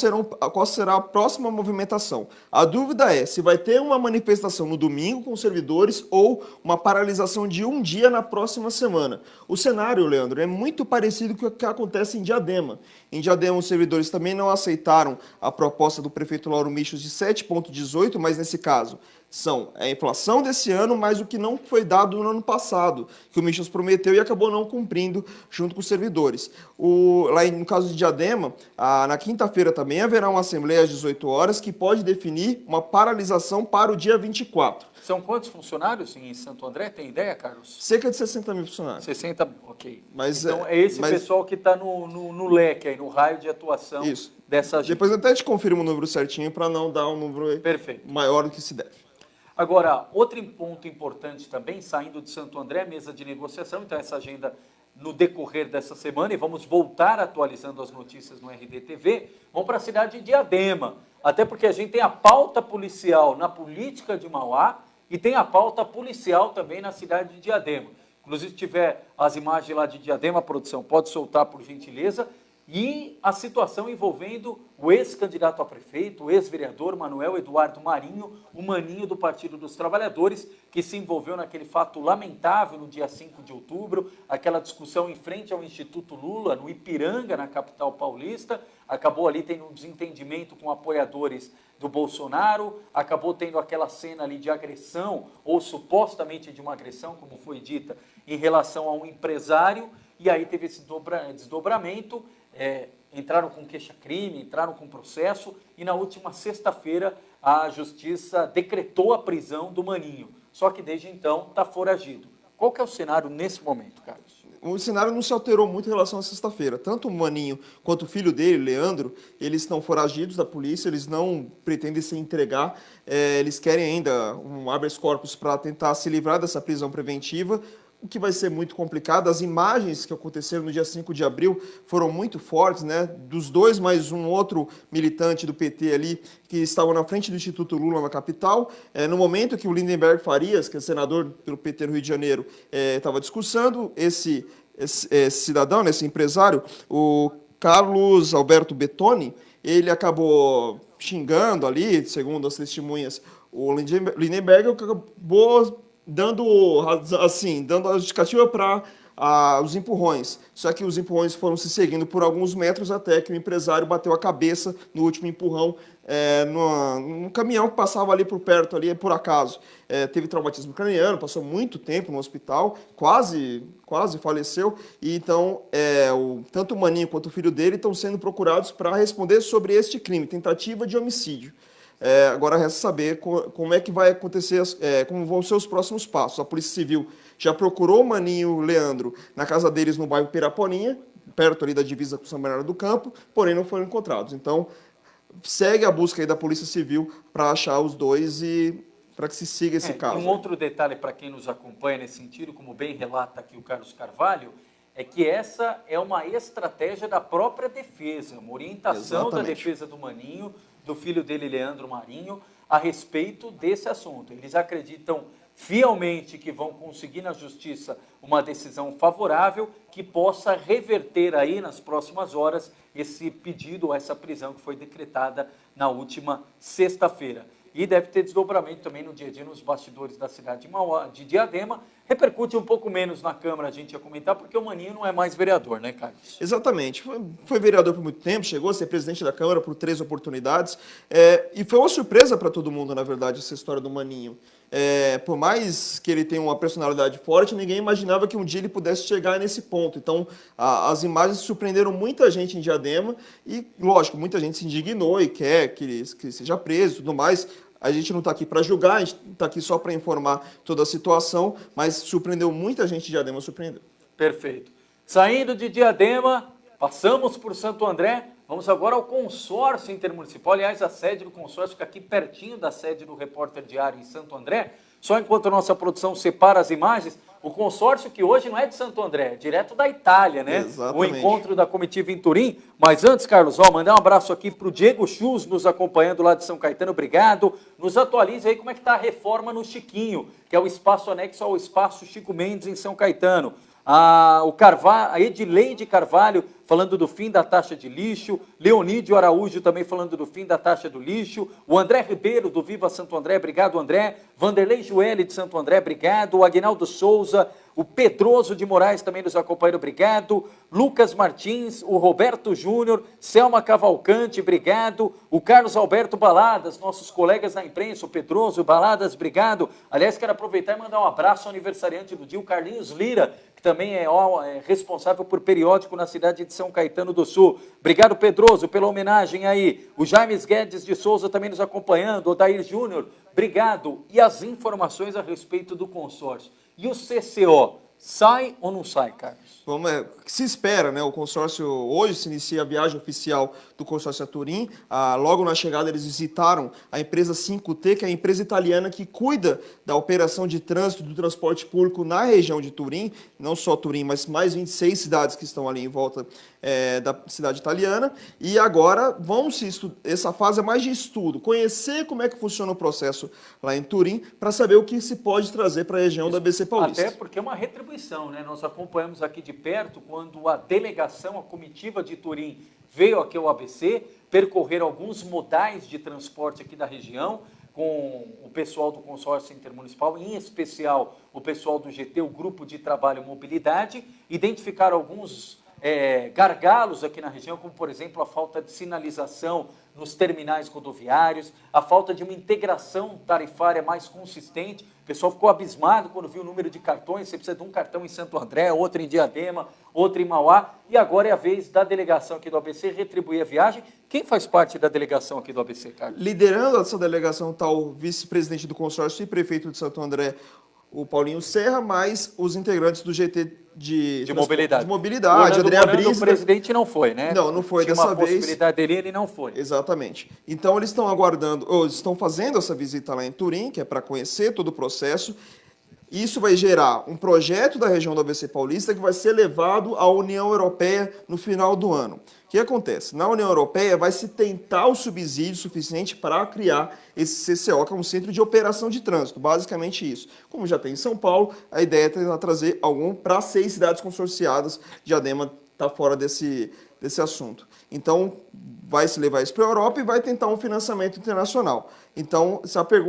Speaker 4: será a próxima movimentação. A dúvida é se vai ter uma manifestação no domingo com os servidores ou uma paralisação de um dia na próxima semana. O cenário, Leandro, é muito parecido com o que acontece em Diadema. Em Diadema, os servidores também não aceitaram a proposta do prefeito Lauro Michels de 7,18, mas nesse caso são a inflação desse ano, mais o que não foi dado no ano passado, que o Michels prometeu e acabou não cumprindo junto com os servidores. Lá no caso de Diadema, na quinta-feira também haverá uma assembleia às 18 horas que pode definir uma paralisação para o dia 24.
Speaker 1: São quantos funcionários em Santo André? Tem ideia, Carlos?
Speaker 4: Cerca de 60 mil funcionários.
Speaker 1: 60 mil, ok.
Speaker 4: Mas,
Speaker 1: então é esse pessoal que está no leque, aí, no raio de atuação dessa agenda.
Speaker 4: Depois eu até te confirmo o número certinho para não dar um número maior do que se deve.
Speaker 1: Agora, outro ponto importante também, saindo de Santo André, mesa de negociação, então essa agenda no decorrer dessa semana, e vamos voltar atualizando as notícias no RDTV, vamos para a cidade de Diadema, até porque a gente tem a pauta policial na política de Mauá e tem a pauta policial também na cidade de Diadema. Inclusive, se tiver as imagens lá de Diadema, produção, pode soltar por gentileza, e a situação envolvendo o ex-candidato a prefeito, o ex-vereador Manuel Eduardo Marinho, o Maninho do Partido dos Trabalhadores, que se envolveu naquele fato lamentável no dia 5 de outubro, aquela discussão em frente ao Instituto Lula, no Ipiranga, na capital paulista, acabou ali tendo um desentendimento com apoiadores do Bolsonaro, acabou tendo aquela cena ali de agressão, ou supostamente de uma agressão, como foi dita, em relação a um empresário, e aí teve esse desdobramento, entraram com queixa-crime, entraram com processo, e na última sexta-feira a Justiça decretou a prisão do Maninho. Só que desde então está foragido. Qual que é o cenário nesse momento, Carlos?
Speaker 4: O cenário não se alterou muito em relação à sexta-feira. Tanto o Maninho quanto o filho dele, Leandro, eles estão foragidos da polícia, eles não pretendem se entregar, eles querem ainda um habeas corpus para tentar se livrar dessa prisão preventiva, o que vai ser muito complicado. As imagens que aconteceram no dia 5 de abril foram muito fortes, né? Dos dois, mais um outro militante do PT ali, que estavam na frente do Instituto Lula na capital. No momento que o Lindenberg Farias, que é senador pelo PT no Rio de Janeiro, estava discursando, esse cidadão, esse empresário, o Carlos Alberto Bettoni, ele acabou xingando ali, segundo as testemunhas, o Lindenberg, que acabou dando a justificativa para os empurrões. Só que os empurrões foram se seguindo por alguns metros até que o empresário bateu a cabeça no último empurrão num caminhão que passava ali por perto, ali por acaso. Teve traumatismo craniano, passou muito tempo no hospital, quase faleceu. E então, tanto o Maninho quanto o filho dele estão sendo procurados para responder sobre este crime, tentativa de homicídio. Agora resta saber como é que vai acontecer, como vão ser os próximos passos. A Polícia Civil já procurou o Maninho e o Leandro na casa deles no bairro Piraporinha, perto ali da divisa com São Bernardo do Campo, porém não foram encontrados. Então, segue a busca aí da Polícia Civil para achar os dois e para que se siga esse caso.
Speaker 1: Um outro detalhe para quem nos acompanha nesse sentido, como bem relata aqui o Carlos Carvalho, é que essa é uma estratégia da própria defesa, uma orientação da defesa do Maninho, do filho dele, Leandro Marinho, a respeito desse assunto. Eles acreditam fielmente que vão conseguir na justiça uma decisão favorável que possa reverter aí nas próximas horas esse pedido, essa prisão que foi decretada na última sexta-feira. E deve ter desdobramento também no dia a dia nos bastidores da cidade de Diadema. Repercute um pouco menos na Câmara, a gente ia comentar, porque o Maninho não é mais vereador, né, Carlos?
Speaker 4: Exatamente. Foi vereador por muito tempo, chegou a ser presidente da Câmara por 3 oportunidades. E foi uma surpresa para todo mundo, na verdade, essa história do Maninho. Por mais que ele tenha uma personalidade forte, ninguém imaginava que um dia ele pudesse chegar nesse ponto. Então, as imagens surpreenderam muita gente em Diadema e, lógico, muita gente se indignou e quer que ele seja preso e tudo mais. A gente não está aqui para julgar, a gente está aqui só para informar toda a situação, mas surpreendeu muita gente de Diadema, surpreendeu.
Speaker 1: Perfeito. Saindo de Diadema, passamos por Santo André, vamos agora ao consórcio intermunicipal. Aliás, a sede do consórcio fica aqui pertinho da sede do Repórter Diário em Santo André. Só enquanto a nossa produção separa as imagens, o consórcio que hoje não é de Santo André, é direto da Itália, né?
Speaker 4: Exatamente.
Speaker 1: O encontro da comitiva em Turim. Mas antes, Carlos, mandar um abraço aqui para o Diego Chus, nos acompanhando lá de São Caetano, obrigado. Nos atualize aí como é que está a reforma no Chiquinho, que é o espaço anexo ao espaço Chico Mendes em São Caetano. A Edileide Carvalho falando do fim da taxa de lixo, Leonídio Araújo também falando do fim da taxa do lixo, o André Ribeiro do Viva Santo André, obrigado André, Vanderlei Joelli de Santo André, obrigado, o Aguinaldo Souza, o Pedroso de Moraes também nos acompanha, obrigado, Lucas Martins, o Roberto Júnior, Selma Cavalcante, obrigado, o Carlos Alberto Baladas, nossos colegas da imprensa, o Pedroso, Baladas, obrigado. Aliás, quero aproveitar e mandar um abraço ao aniversariante do dia, o Carlinhos Lira, que também é responsável por periódico na cidade de São Caetano do Sul. Obrigado, Pedroso, pela homenagem aí. O James Guedes de Souza também nos acompanhando, o Dair Júnior, obrigado. E as informações a respeito do consórcio. E o CCO, sai ou não sai, Carlos?
Speaker 4: Se espera, né? O consórcio, hoje se inicia a viagem oficial do consórcio a Turim. Logo na chegada eles visitaram a empresa 5T, que é a empresa italiana que cuida da operação de trânsito do transporte público na região de Turim, não só Turim, mas mais 26 cidades que estão ali em volta da cidade italiana. E agora essa fase é mais de estudo, conhecer como é que funciona o processo lá em Turim, para saber o que se pode trazer para a região da ABC Paulista.
Speaker 1: Até porque é uma retribuição, né? Nós acompanhamos aqui de perto quando a delegação, a comitiva de Turim veio aqui ao ABC, percorrer alguns modais de transporte aqui da região, com o pessoal do consórcio intermunicipal, em especial o pessoal do GT, o Grupo de Trabalho Mobilidade, identificaram alguns gargalos aqui na região, como por exemplo a falta de sinalização nos terminais rodoviários, a falta de uma integração tarifária mais consistente. O pessoal ficou abismado quando viu o número de cartões. Você precisa de um cartão em Santo André, outro em Diadema, outro em Mauá, e agora é a vez da delegação aqui do ABC retribuir a viagem. Quem faz parte da delegação aqui do ABC, Carlos?
Speaker 4: Liderando essa delegação está o vice-presidente do consórcio e prefeito de Santo André, o Paulinho Serra, mais os integrantes do GT de mobilidade.
Speaker 1: O
Speaker 4: André Brins,
Speaker 1: o presidente não foi, né?
Speaker 4: Não foi dessa vez.
Speaker 1: Tinha uma possibilidade dele, ele não foi.
Speaker 4: Exatamente. Então eles estão aguardando, ou estão fazendo essa visita lá em Turim, que é para conhecer todo o processo. Isso vai gerar um projeto da região do ABC Paulista que vai ser levado à União Europeia no final do ano. O que acontece? Na União Europeia vai se tentar o subsídio suficiente para criar esse CCO, que é um Centro de Operação de Trânsito, basicamente isso. Como já tem em São Paulo, a ideia é tentar trazer algum para 6 cidades consorciadas. Diadema está fora desse assunto. Então, vai se levar isso para a Europa e vai tentar um financiamento internacional. Então,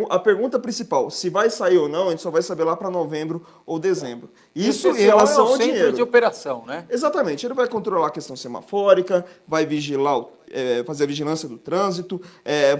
Speaker 4: a pergunta principal, se vai sair ou não, a gente só vai saber lá para novembro ou dezembro. Isso em relação ao dinheiro.
Speaker 1: Centro de operação, né?
Speaker 4: Exatamente. Ele vai controlar a questão semafórica, vai vigilar, fazer a vigilância do trânsito,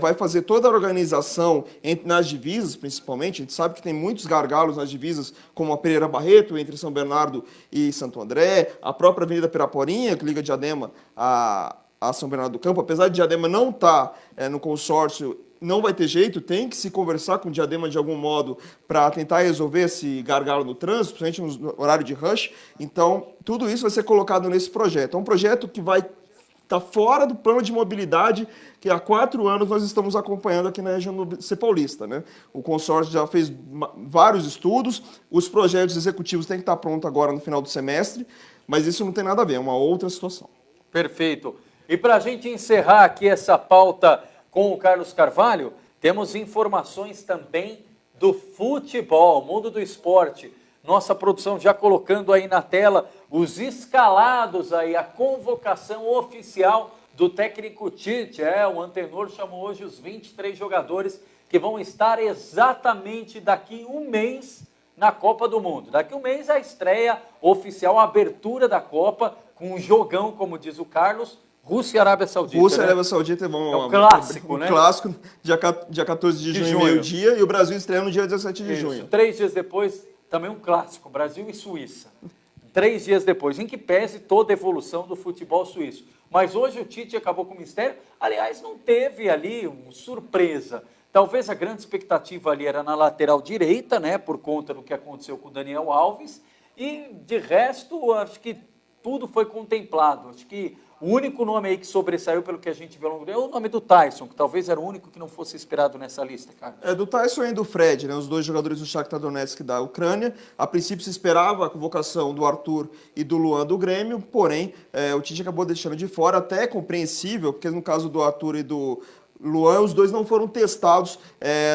Speaker 4: vai fazer toda a organização nas divisas, principalmente. A gente sabe que tem muitos gargalos nas divisas, como a Pereira Barreto, entre São Bernardo e Santo André, a própria Avenida Piraporinha, que liga Diadema a São Bernardo do Campo. Apesar de Diadema não estar no consórcio, não vai ter jeito, tem que se conversar com o Diadema de algum modo para tentar resolver esse gargalo no trânsito, principalmente no horário de rush. Então, tudo isso vai ser colocado nesse projeto. É um projeto que vai estar fora do plano de mobilidade que há 4 anos nós estamos acompanhando aqui na região do C Paulista, né? O consórcio já fez vários estudos, os projetos executivos têm que estar prontos agora no final do semestre, mas isso não tem nada a ver, é uma outra situação.
Speaker 1: Perfeito. E para a gente encerrar aqui essa pauta com o Carlos Carvalho, temos informações também do futebol, mundo do esporte. Nossa produção já colocando aí na tela os escalados aí, a convocação oficial do técnico Tite. O Antenor chamou hoje os 23 jogadores que vão estar exatamente daqui um mês na Copa do Mundo. Daqui um mês a estreia oficial, a abertura da Copa, com um jogão, como diz o Carlos, Rússia e Arábia Saudita.
Speaker 4: Rússia e
Speaker 1: né?
Speaker 4: Arábia Saudita é
Speaker 1: um clássico, né?
Speaker 4: Clássico, dia 14 de junho, meio-dia, e o Brasil estreia no dia 17 de junho.
Speaker 1: 3 dias depois, também um clássico, Brasil e Suíça. 3 dias depois, em que pese toda a evolução do futebol suíço. Mas hoje o Tite acabou com o mistério. Aliás, não teve ali uma surpresa. Talvez a grande expectativa ali era na lateral direita, né? Por conta do que aconteceu com o Daniel Alves. E, de resto, acho que tudo foi contemplado. Acho que o único nome aí que sobressaiu pelo que a gente viu ao longo do é o nome do Tyson, que talvez era o único que não fosse esperado nessa lista, cara.
Speaker 4: Do Tyson e do Fred, né, os dois jogadores do Shakhtar Donetsk da Ucrânia. A princípio se esperava a convocação do Arthur e do Luan do Grêmio, porém o Tite acabou deixando de fora, até compreensível, porque no caso do Arthur e do Luan, os dois não foram testados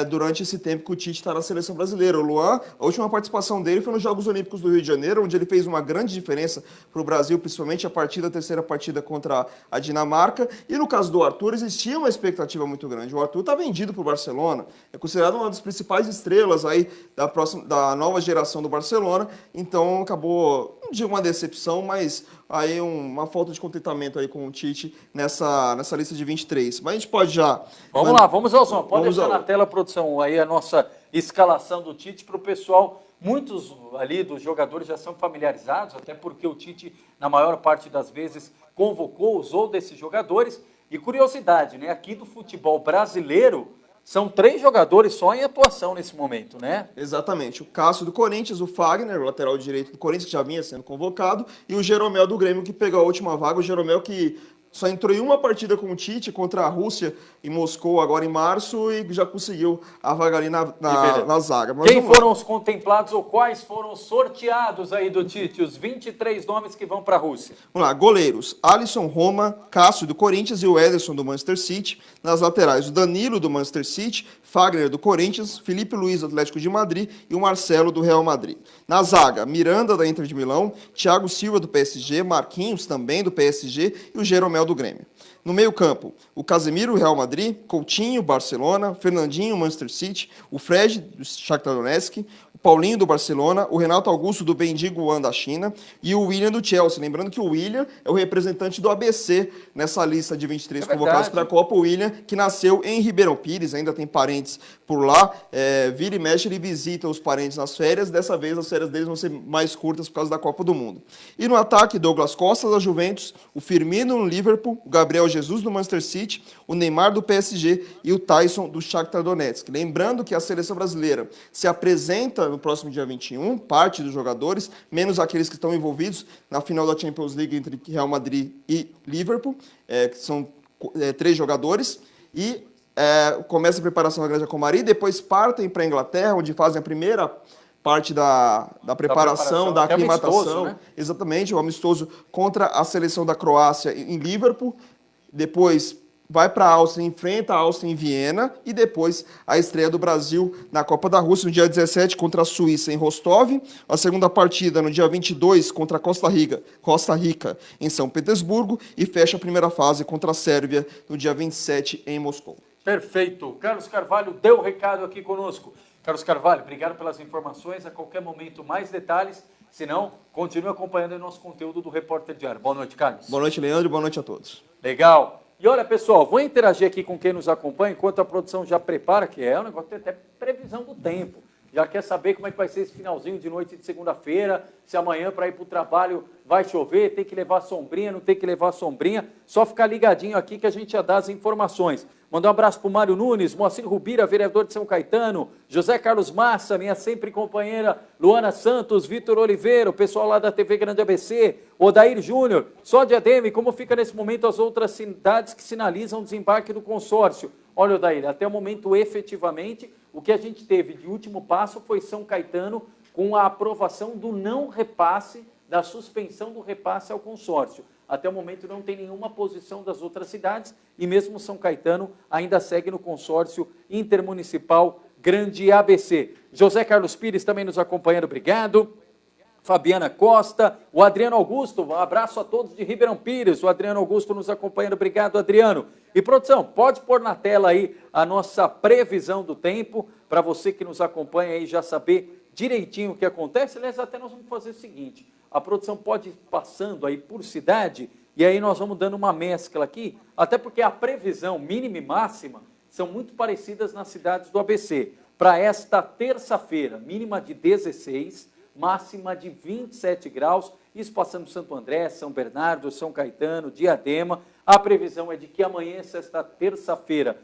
Speaker 4: durante esse tempo que o Tite está na seleção brasileira. O Luan, a última participação dele foi nos Jogos Olímpicos do Rio de Janeiro, onde ele fez uma grande diferença para o Brasil, principalmente a terceira partida contra a Dinamarca. E no caso do Arthur, existia uma expectativa muito grande. O Arthur está vendido para o Barcelona, é considerado uma das principais estrelas aí da nova geração do Barcelona, então acabou, não digo uma decepção, mas aí uma falta de contentamento aí com o Tite nessa lista de 23. Mas a gente pode já...
Speaker 1: Vamos lá, vamos ao som. Pode deixar na tela, produção, aí a nossa escalação do Tite para o pessoal. Muitos ali dos jogadores já são familiarizados, até porque o Tite, na maior parte das vezes, convocou, usou desses jogadores. E curiosidade, né? Aqui do futebol brasileiro, são 3 jogadores só em atuação nesse momento, né?
Speaker 4: Exatamente. O Cássio do Corinthians, o Fagner, o lateral direito do Corinthians, que já vinha sendo convocado, e o Jeromel do Grêmio, que pegou a última vaga. O Jeromel que só entrou em uma partida com o Tite contra a Rússia em Moscou agora em março e já conseguiu a vaga ali na zaga. Mas
Speaker 1: quem foram os contemplados ou quais foram os sorteados aí do Tite? Os 23 nomes que vão para a Rússia.
Speaker 4: Vamos lá, goleiros: Alisson, Roma, Cássio do Corinthians e o Ederson do Manchester City. Nas laterais, o Danilo do Manchester City, Fagner do Corinthians, Felipe Luiz do Atlético de Madrid e o Marcelo do Real Madrid. Na zaga, Miranda da Inter de Milão, Thiago Silva do PSG, Marquinhos também do PSG e o Jeromel do Grêmio. No meio-campo, o Casemiro, Real Madrid, Coutinho, Barcelona, Fernandinho, Manchester City, o Fred, do Shakhtar Donetsk, o Paulinho, do Barcelona, o Renato Augusto, do Bendigo da China, e o William, do Chelsea. Lembrando que o William é o representante do ABC nessa lista de 23 convocados para a Copa. O William, que nasceu em Ribeirão Pires, ainda tem parentes por lá, vira e mexe, ele visita os parentes nas férias. Dessa vez, as férias deles vão ser mais curtas por causa da Copa do Mundo. E no ataque, Douglas Costa, da Juventus, o Firmino, no Liverpool, o Gabriel Jesus, do Manchester City, o Neymar, do PSG e o Tyson, do Shakhtar Donetsk. Lembrando que a seleção brasileira se apresenta no próximo dia 21, parte dos jogadores, menos aqueles que estão envolvidos na final da Champions League entre Real Madrid e Liverpool, que são 3 jogadores, e começa a preparação da Granja Comari, depois partem para a Inglaterra, onde fazem a primeira parte da preparação, da aclimatação.
Speaker 1: Amistoso, né?
Speaker 4: Exatamente, o amistoso contra a seleção da Croácia em Liverpool, depois vai para a Áustria, enfrenta a Áustria em Viena, e depois a estreia do Brasil na Copa da Rússia no dia 17 contra a Suíça em Rostov, a segunda partida no dia 22 contra a Costa Rica em São Petersburgo, e fecha a primeira fase contra a Sérvia no dia 27 em Moscou.
Speaker 1: Perfeito. Carlos Carvalho deu o recado aqui conosco. Carlos Carvalho, obrigado pelas informações. A qualquer momento, mais detalhes. Se não, continue acompanhando o nosso conteúdo do Repórter Diário. Boa noite, Carlos.
Speaker 4: Boa noite, Leandro. Boa noite a todos.
Speaker 1: Legal. E olha, pessoal, vou interagir aqui com quem nos acompanha, enquanto a produção já prepara, que é um negócio, tem até previsão do tempo. Já quer saber como é que vai ser esse finalzinho de noite de segunda-feira, se amanhã para ir para o trabalho vai chover, tem que levar sombrinha, não tem que levar sombrinha. Só ficar ligadinho aqui que a gente já dá as informações. Mandar um abraço para o Mário Nunes, Moacir Rubira, vereador de São Caetano, José Carlos Massa, minha sempre companheira Luana Santos, Vitor Oliveira, o pessoal lá da TV Grande ABC, Odair Júnior, só Diadema, e como fica nesse momento as outras cidades que sinalizam o desembarque do consórcio? Olha, Odair, até o momento, efetivamente, o que a gente teve de último passo foi São Caetano com a aprovação do não repasse, da suspensão do repasse ao consórcio. Até o momento não tem nenhuma posição das outras cidades e mesmo São Caetano ainda segue no consórcio intermunicipal Grande ABC. José Carlos Pires também nos acompanhando, obrigado. Fabiana Costa, o Adriano Augusto, um abraço a todos de Ribeirão Pires, o Adriano Augusto nos acompanhando, obrigado, Adriano. E produção, pode pôr na tela aí a nossa previsão do tempo, para você que nos acompanha aí já saber direitinho o que acontece. Aliás, até nós vamos fazer o seguinte, a produção pode ir passando aí por cidade, e aí nós vamos dando uma mescla aqui, até porque a previsão mínima e máxima são muito parecidas nas cidades do ABC. Para esta terça-feira, mínima de 16, máxima de 27 graus, isso passando Santo André, São Bernardo, São Caetano, Diadema. A previsão é de que amanhã, esta terça-feira,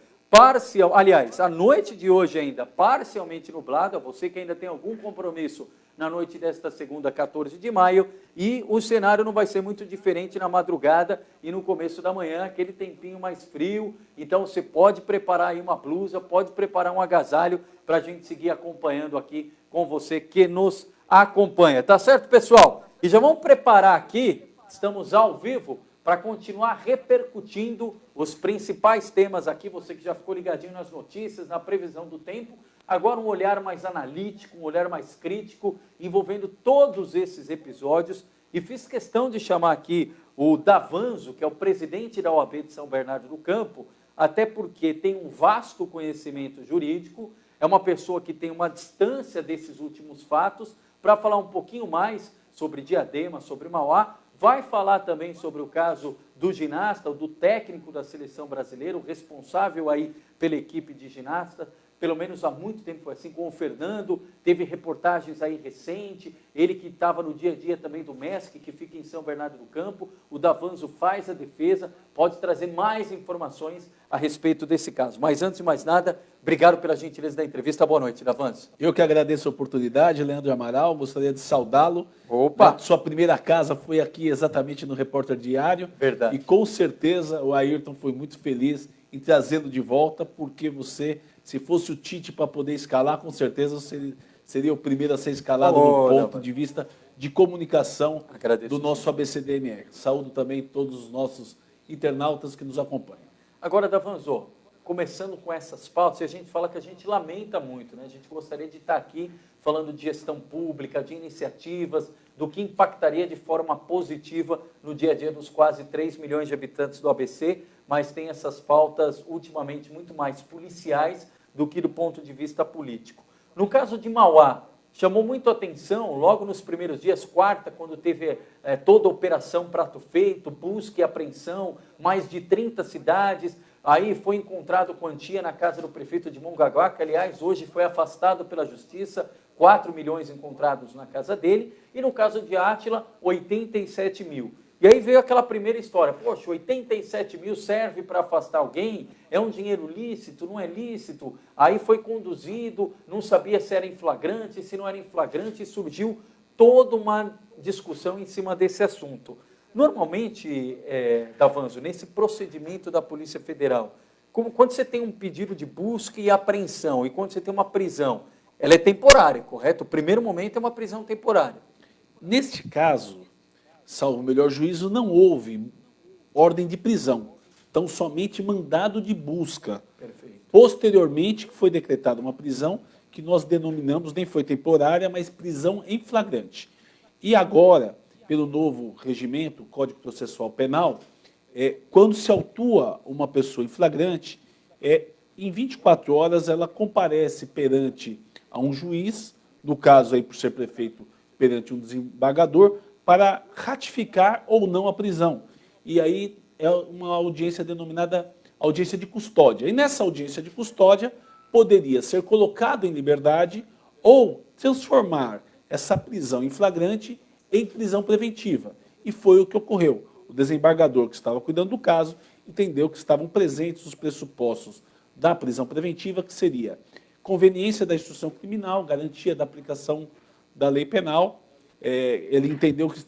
Speaker 1: aliás, a noite de hoje ainda parcialmente nublada, você que ainda tem algum compromisso na noite desta segunda, 14 de maio, e o cenário não vai ser muito diferente na madrugada e no começo da manhã, aquele tempinho mais frio, então você pode preparar aí uma blusa, pode preparar um agasalho para a gente seguir acompanhando aqui com você que nos acompanha, tá certo, pessoal? E já vamos preparar aqui, estamos ao vivo, para continuar repercutindo os principais temas aqui, você que já ficou ligadinho nas notícias, na previsão do tempo, agora um olhar mais analítico, um olhar mais crítico, envolvendo todos esses episódios, e fiz questão de chamar aqui o Davanzo, que é o presidente da OAB de São Bernardo do Campo, até porque tem um vasto conhecimento jurídico, é uma pessoa que tem uma distância desses últimos fatos, para falar um pouquinho mais sobre Diadema, sobre Mauá, vai falar também sobre o caso do ginasta, ou do técnico da seleção brasileira, o responsável aí pela equipe de ginasta, pelo menos há muito tempo foi assim, com o Fernando, teve reportagens aí recente, ele que estava no dia a dia também do MESC, que fica em São Bernardo do Campo, o Davanzo faz a defesa, pode trazer mais informações a respeito desse caso. Mas antes de mais nada, obrigado pela gentileza da entrevista, boa noite, Davanzo.
Speaker 5: Eu que agradeço a oportunidade, Leandro Amaral, gostaria de saudá-lo.
Speaker 1: Opa!
Speaker 5: Sua primeira casa foi aqui exatamente no Repórter Diário.
Speaker 1: Verdade.
Speaker 5: E com certeza o Ayrton foi muito feliz em trazê-lo de volta, porque você, se fosse o Tite para poder escalar, com certeza você seria o primeiro a ser escalado no ponto de vista de comunicação do nosso ABCDMR. Saúdo também todos os nossos internautas que nos acompanham.
Speaker 1: Agora, Davanzo, começando com essas pautas, e a gente fala que a gente lamenta muito, né? A gente gostaria de estar aqui falando de gestão pública, de iniciativas, do que impactaria de forma positiva no dia a dia dos quase 3 milhões de habitantes do ABC, mas tem essas pautas ultimamente muito mais policiais do que do ponto de vista político. No caso de Mauá, chamou muito a atenção, logo nos primeiros dias, quarta, quando teve toda a Operação Prato Feito, busca e apreensão, mais de 30 cidades, aí foi encontrado quantia na casa do prefeito de Mongaguá, que aliás hoje foi afastado pela justiça, 4 milhões encontrados na casa dele, e no caso de Átila, 87 mil. E aí veio aquela primeira história, poxa, 87 mil serve para afastar alguém? É um dinheiro lícito, não é lícito? Aí foi conduzido, não sabia se era em flagrante, se não era em flagrante, e surgiu toda uma discussão em cima desse assunto. Normalmente, Davanzo, nesse procedimento da Polícia Federal, quando você tem um pedido de busca e apreensão, e quando você tem uma prisão, ela é temporária, correto? O primeiro momento é uma prisão temporária.
Speaker 5: Neste caso, salvo o melhor juízo, não houve ordem de prisão, então somente mandado de busca.
Speaker 1: Perfeito.
Speaker 5: Posteriormente, foi decretada uma prisão que nós denominamos, nem foi temporária, mas prisão em flagrante. E agora, pelo novo regimento, Código Processual Penal, quando se autua uma pessoa em flagrante, em 24 horas ela comparece perante a um juiz, no caso aí por ser prefeito, perante um desembargador, para ratificar ou não a prisão. E aí é uma audiência denominada audiência de custódia. E nessa audiência de custódia poderia ser colocado em liberdade ou transformar essa prisão em flagrante em prisão preventiva. E foi o que ocorreu. O desembargador que estava cuidando do caso entendeu que estavam presentes os pressupostos da prisão preventiva, que seria conveniência da instrução criminal, garantia da aplicação da lei penal. Ele entendeu que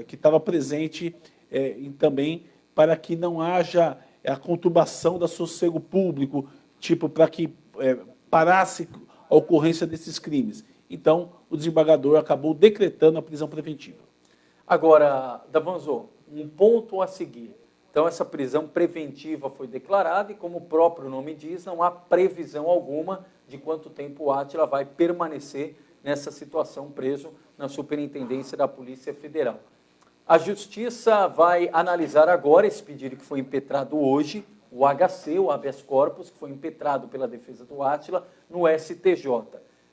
Speaker 5: que estava presente e também para que não haja a conturbação do sossego público, tipo, para que parasse a ocorrência desses crimes. Então, o desembargador acabou decretando a prisão preventiva.
Speaker 1: Agora, Davanzo, um ponto a seguir. Então, essa prisão preventiva foi declarada e, como o próprio nome diz, não há previsão alguma de quanto tempo o Átila vai permanecer nessa situação preso na Superintendência da Polícia Federal. A Justiça vai analisar agora esse pedido que foi impetrado hoje, o HC, o habeas corpus, que foi impetrado pela defesa do Átila no STJ.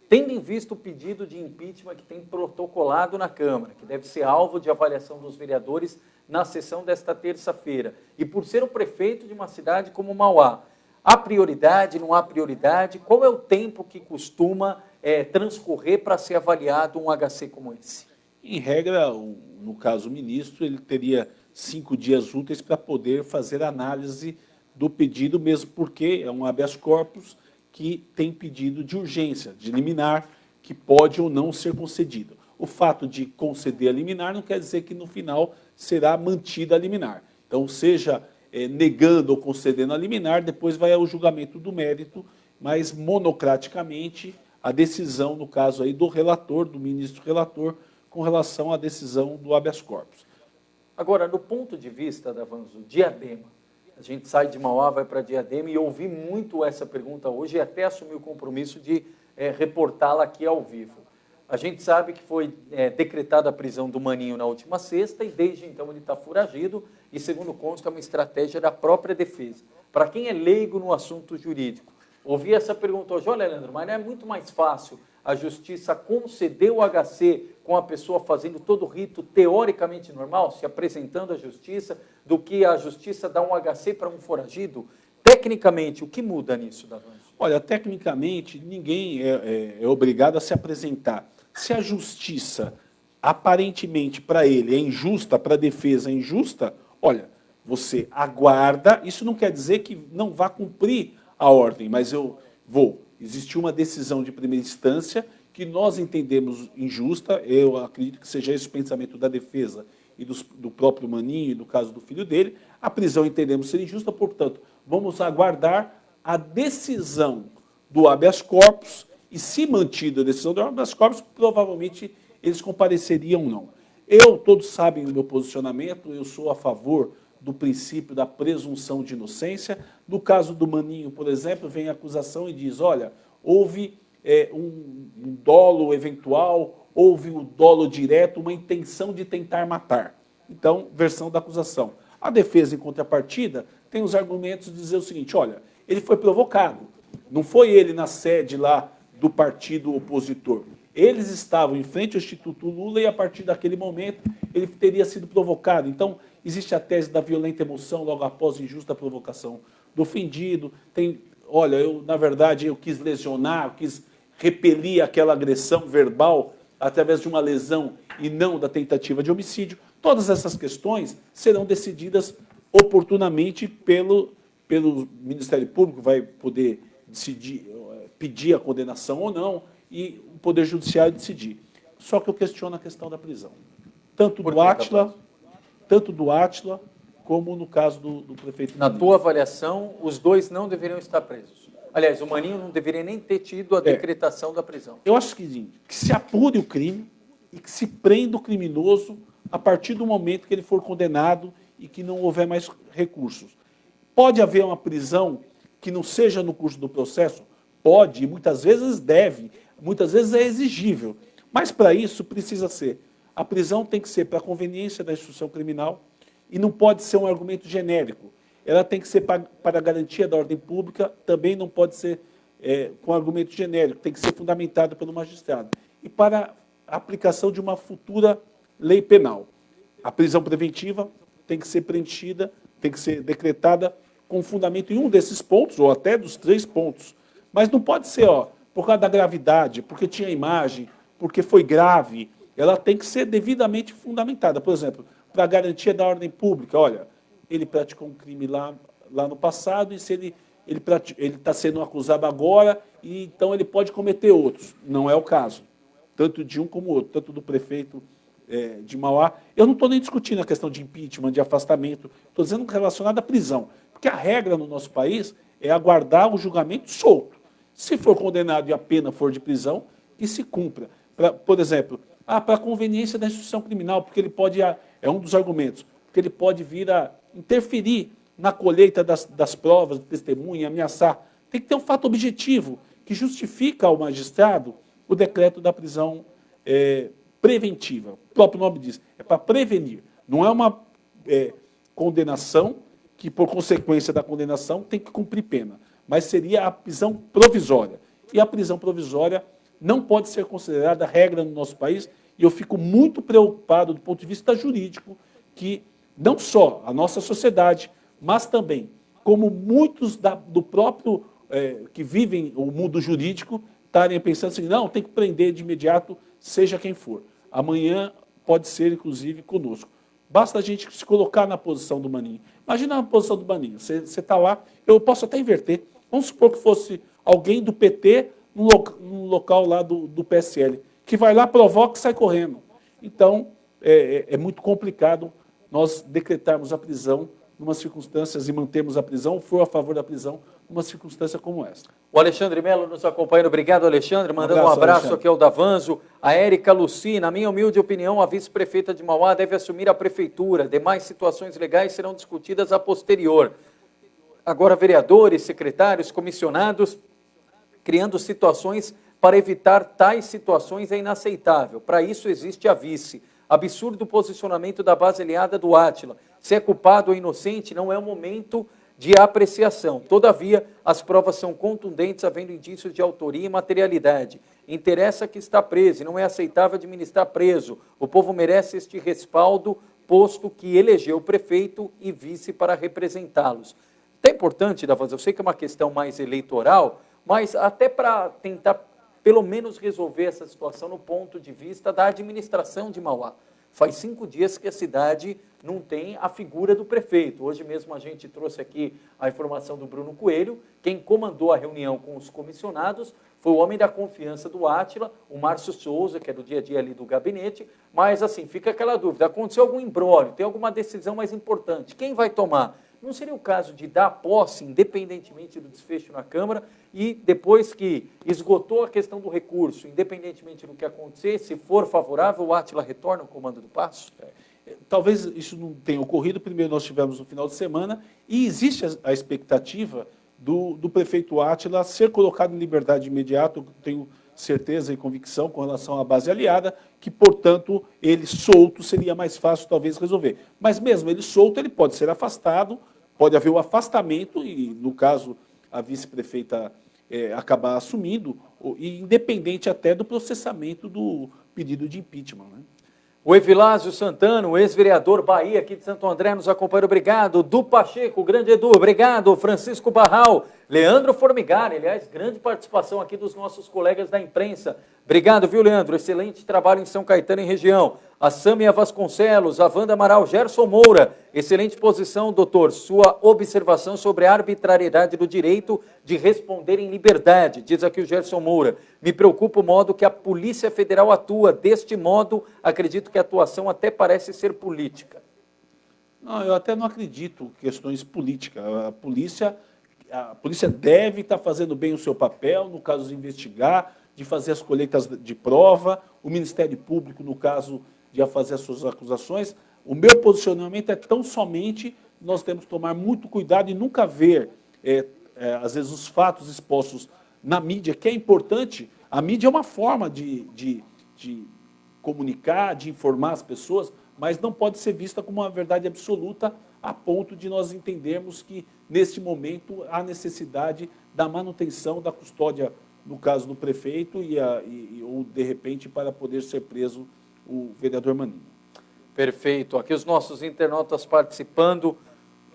Speaker 1: Tendo em vista o pedido de impeachment que tem protocolado na Câmara, que deve ser alvo de avaliação dos vereadores na sessão desta terça-feira, e por ser o prefeito de uma cidade como Mauá, há prioridade, não há prioridade? Qual é o tempo que costuma transcorrer para ser avaliado um HC como esse?
Speaker 5: Em regra, no caso o ministro, ele teria 5 dias úteis para poder fazer análise do pedido, mesmo porque é um habeas corpus que tem pedido de urgência, de liminar, que pode ou não ser concedido. O fato de conceder a liminar não quer dizer que no final será mantida a liminar. Então, seja negando ou concedendo a liminar, depois vai ao julgamento do mérito, mas monocraticamente a decisão, no caso aí do relator, do ministro relator, com relação à decisão do habeas corpus.
Speaker 1: Agora, do ponto de vista, Davanzo, Diadema, a gente sai de Mauá, vai para Diadema, e eu ouvi muito essa pergunta hoje e até assumi o compromisso de reportá-la aqui ao vivo. A gente sabe que foi decretada a prisão do Maninho na última sexta e desde então ele está foragido e, segundo consta, é uma estratégia da própria defesa. Para quem é leigo no assunto jurídico, ouvi essa pergunta hoje: olha, Leandro, mas não é muito mais fácil a Justiça conceder o HC com a pessoa fazendo todo o rito teoricamente normal, se apresentando à Justiça, do que a Justiça dar um HC para um foragido? Tecnicamente, o que muda nisso, Davanzo?
Speaker 5: Olha, tecnicamente, ninguém é obrigado a se apresentar. Se a Justiça, aparentemente, para ele é injusta, para a defesa é injusta, olha, você aguarda, isso não quer dizer que não vá cumprir a ordem, mas existiu uma decisão de primeira instância que nós entendemos injusta, eu acredito que seja esse o pensamento da defesa e do próprio Maninho e do caso do filho dele, a prisão entendemos ser injusta, portanto, vamos aguardar a decisão do habeas corpus e, se mantida a decisão do habeas corpus, provavelmente eles compareceriam ou não. Todos sabem o meu posicionamento, eu sou a favor do princípio da presunção de inocência. No caso do Maninho, por exemplo, vem a acusação e diz, olha, houve um dolo eventual, houve o dolo direto, uma intenção de tentar matar. Então, versão da acusação. A defesa, em contrapartida, tem os argumentos de dizer o seguinte, olha, ele foi provocado, não foi ele na sede lá do partido opositor. Eles estavam em frente ao Instituto Lula e, a partir daquele momento, ele teria sido provocado. Então, existe a tese da violenta emoção logo após a injusta provocação do ofendido. Olha, na verdade, eu quis lesionar, eu quis repelir aquela agressão verbal através de uma lesão e não da tentativa de homicídio. Todas essas questões serão decididas oportunamente pelo Ministério Público, vai poder decidir, pedir a condenação ou não, e o Poder Judiciário decidir. Só que eu questiono a questão da prisão. Tanto do Átila, como no caso do prefeito.
Speaker 1: Na tua avaliação, os dois não deveriam estar presos. Aliás, o Maninho não deveria nem ter tido a decretação da prisão.
Speaker 5: Eu acho que se apure o crime e que se prenda o criminoso a partir do momento que ele for condenado e que não houver mais recursos. Pode haver uma prisão que não seja no curso do processo? Pode, e muitas vezes deve, muitas vezes é exigível. Mas para isso precisa ser. A prisão tem que ser para a conveniência da instrução criminal e não pode ser um argumento genérico. Ela tem que ser para a garantia da ordem pública, também não pode ser com argumento genérico, tem que ser fundamentado pelo magistrado. E para a aplicação de uma futura lei penal. A prisão preventiva tem que ser preenchida, tem que ser decretada com fundamento em um desses pontos, ou até dos 3 pontos. Mas não pode ser, por causa da gravidade, porque tinha imagem, porque foi grave. Ela tem que ser devidamente fundamentada. Por exemplo, para a garantia da ordem pública, olha, ele praticou um crime lá no passado, e se ele está sendo acusado agora, e então ele pode cometer outros. Não é o caso, tanto de um como o outro, tanto do prefeito de Mauá. Eu não estou nem discutindo a questão de impeachment, de afastamento, estou dizendo relacionado à prisão, porque a regra no nosso país é aguardar o julgamento solto. Se for condenado e a pena for de prisão, que se cumpra. Por exemplo, para a conveniência da instituição criminal, porque ele pode, é um dos argumentos, porque ele pode vir a interferir na colheita das provas, do testemunho, ameaçar. Tem que ter um fato objetivo que justifica ao magistrado o decreto da prisão preventiva. O próprio nome diz, é para prevenir. Não é uma condenação que, por consequência da condenação, tem que cumprir pena, mas seria a prisão provisória. E a prisão provisória não pode ser considerada regra no nosso país, e eu fico muito preocupado do ponto de vista jurídico que não só a nossa sociedade, mas também, como muitos do próprio que vivem o mundo jurídico, estarem pensando assim, não, tem que prender de imediato, seja quem for. Amanhã pode ser, inclusive, conosco. Basta a gente se colocar na posição do Maninho. Imagina a posição do Maninho, você está lá, eu posso até inverter. Vamos supor que fosse alguém do PT num local lá do PSL, que vai lá, provoca e sai correndo. Então, é muito complicado nós decretarmos a prisão numa circunstâncias e mantermos a prisão, ou for a favor da prisão, numa circunstância como essa.
Speaker 1: O Alexandre Melo nos acompanhando. Obrigado, Alexandre. Mandando um abraço aqui ao Davanzo. A Érica Luci, na minha humilde opinião, a vice-prefeita de Mauá deve assumir a prefeitura. Demais situações legais serão discutidas a posterior. Agora, vereadores, secretários, comissionados, criando situações para evitar tais situações é inaceitável. Para isso existe a vice. Absurdo o posicionamento da base aliada do Átila. Se é culpado ou inocente, não é o momento de apreciação. Todavia, as provas são contundentes, havendo indícios de autoria e materialidade. Interessa que está preso e não é aceitável administrar preso. O povo merece este respaldo, posto que elegeu o prefeito e vice para representá-los. É importante, Davanzo, eu sei que é uma questão mais eleitoral, mas até para tentar, pelo menos, resolver essa situação no ponto de vista da administração de Mauá. Faz 5 dias que a cidade não tem a figura do prefeito. Hoje mesmo a gente trouxe aqui a informação do Bruno Coelho. Quem comandou a reunião com os comissionados foi o homem da confiança do Átila, o Márcio Souza, que é do dia a dia ali do gabinete. Mas, assim, fica aquela dúvida. Aconteceu algum imbróglio? Tem alguma decisão mais importante? Quem vai tomar? Não seria o caso de dar posse, independentemente do desfecho na Câmara, e depois que esgotou a questão do recurso, independentemente do que acontecer, se for favorável, o Átila retorna ao comando do Paço?
Speaker 5: Talvez isso não tenha ocorrido. Primeiro nós tivemos no final de semana, e existe a expectativa do prefeito Átila ser colocado em liberdade imediata. Eu tenho certeza e convicção com relação à base aliada, que, portanto, ele solto seria mais fácil talvez resolver. Mas mesmo ele solto, ele pode ser afastado, pode haver o afastamento e, no caso, a vice-prefeita acabar assumindo, e independente até do processamento do pedido de impeachment, né?
Speaker 1: O Evilásio Santana, o ex-vereador Bahia aqui de Santo André, nos acompanha. Obrigado. Du Pacheco, o grande Edu, obrigado. Francisco Barral, Leandro Formigari, aliás, grande participação aqui dos nossos colegas da imprensa. Obrigado, viu, Leandro? Excelente trabalho em São Caetano e região. A Sâmia Vasconcelos, a Wanda Amaral, Gerson Moura. Excelente posição, doutor. Sua observação sobre a arbitrariedade do direito de responder em liberdade, diz aqui o Gerson Moura. Me preocupa o modo que a Polícia Federal atua. Deste modo, acredito que a atuação até parece ser política.
Speaker 5: Não, eu até não acredito em questões políticas. A polícia deve estar fazendo bem o seu papel, no caso de investigar, de fazer as colheitas de prova, o Ministério Público, no caso de fazer as suas acusações. O meu posicionamento é tão somente nós temos que tomar muito cuidado e nunca ver, às vezes, os fatos expostos na mídia, que é importante. A mídia é uma forma de comunicar, de informar as pessoas, mas não pode ser vista como uma verdade absoluta a ponto de nós entendermos que, neste momento, há necessidade da manutenção da custódia, no caso do prefeito, ou, de repente, para poder ser preso o vereador Maninho.
Speaker 1: Perfeito. Aqui os nossos internautas participando.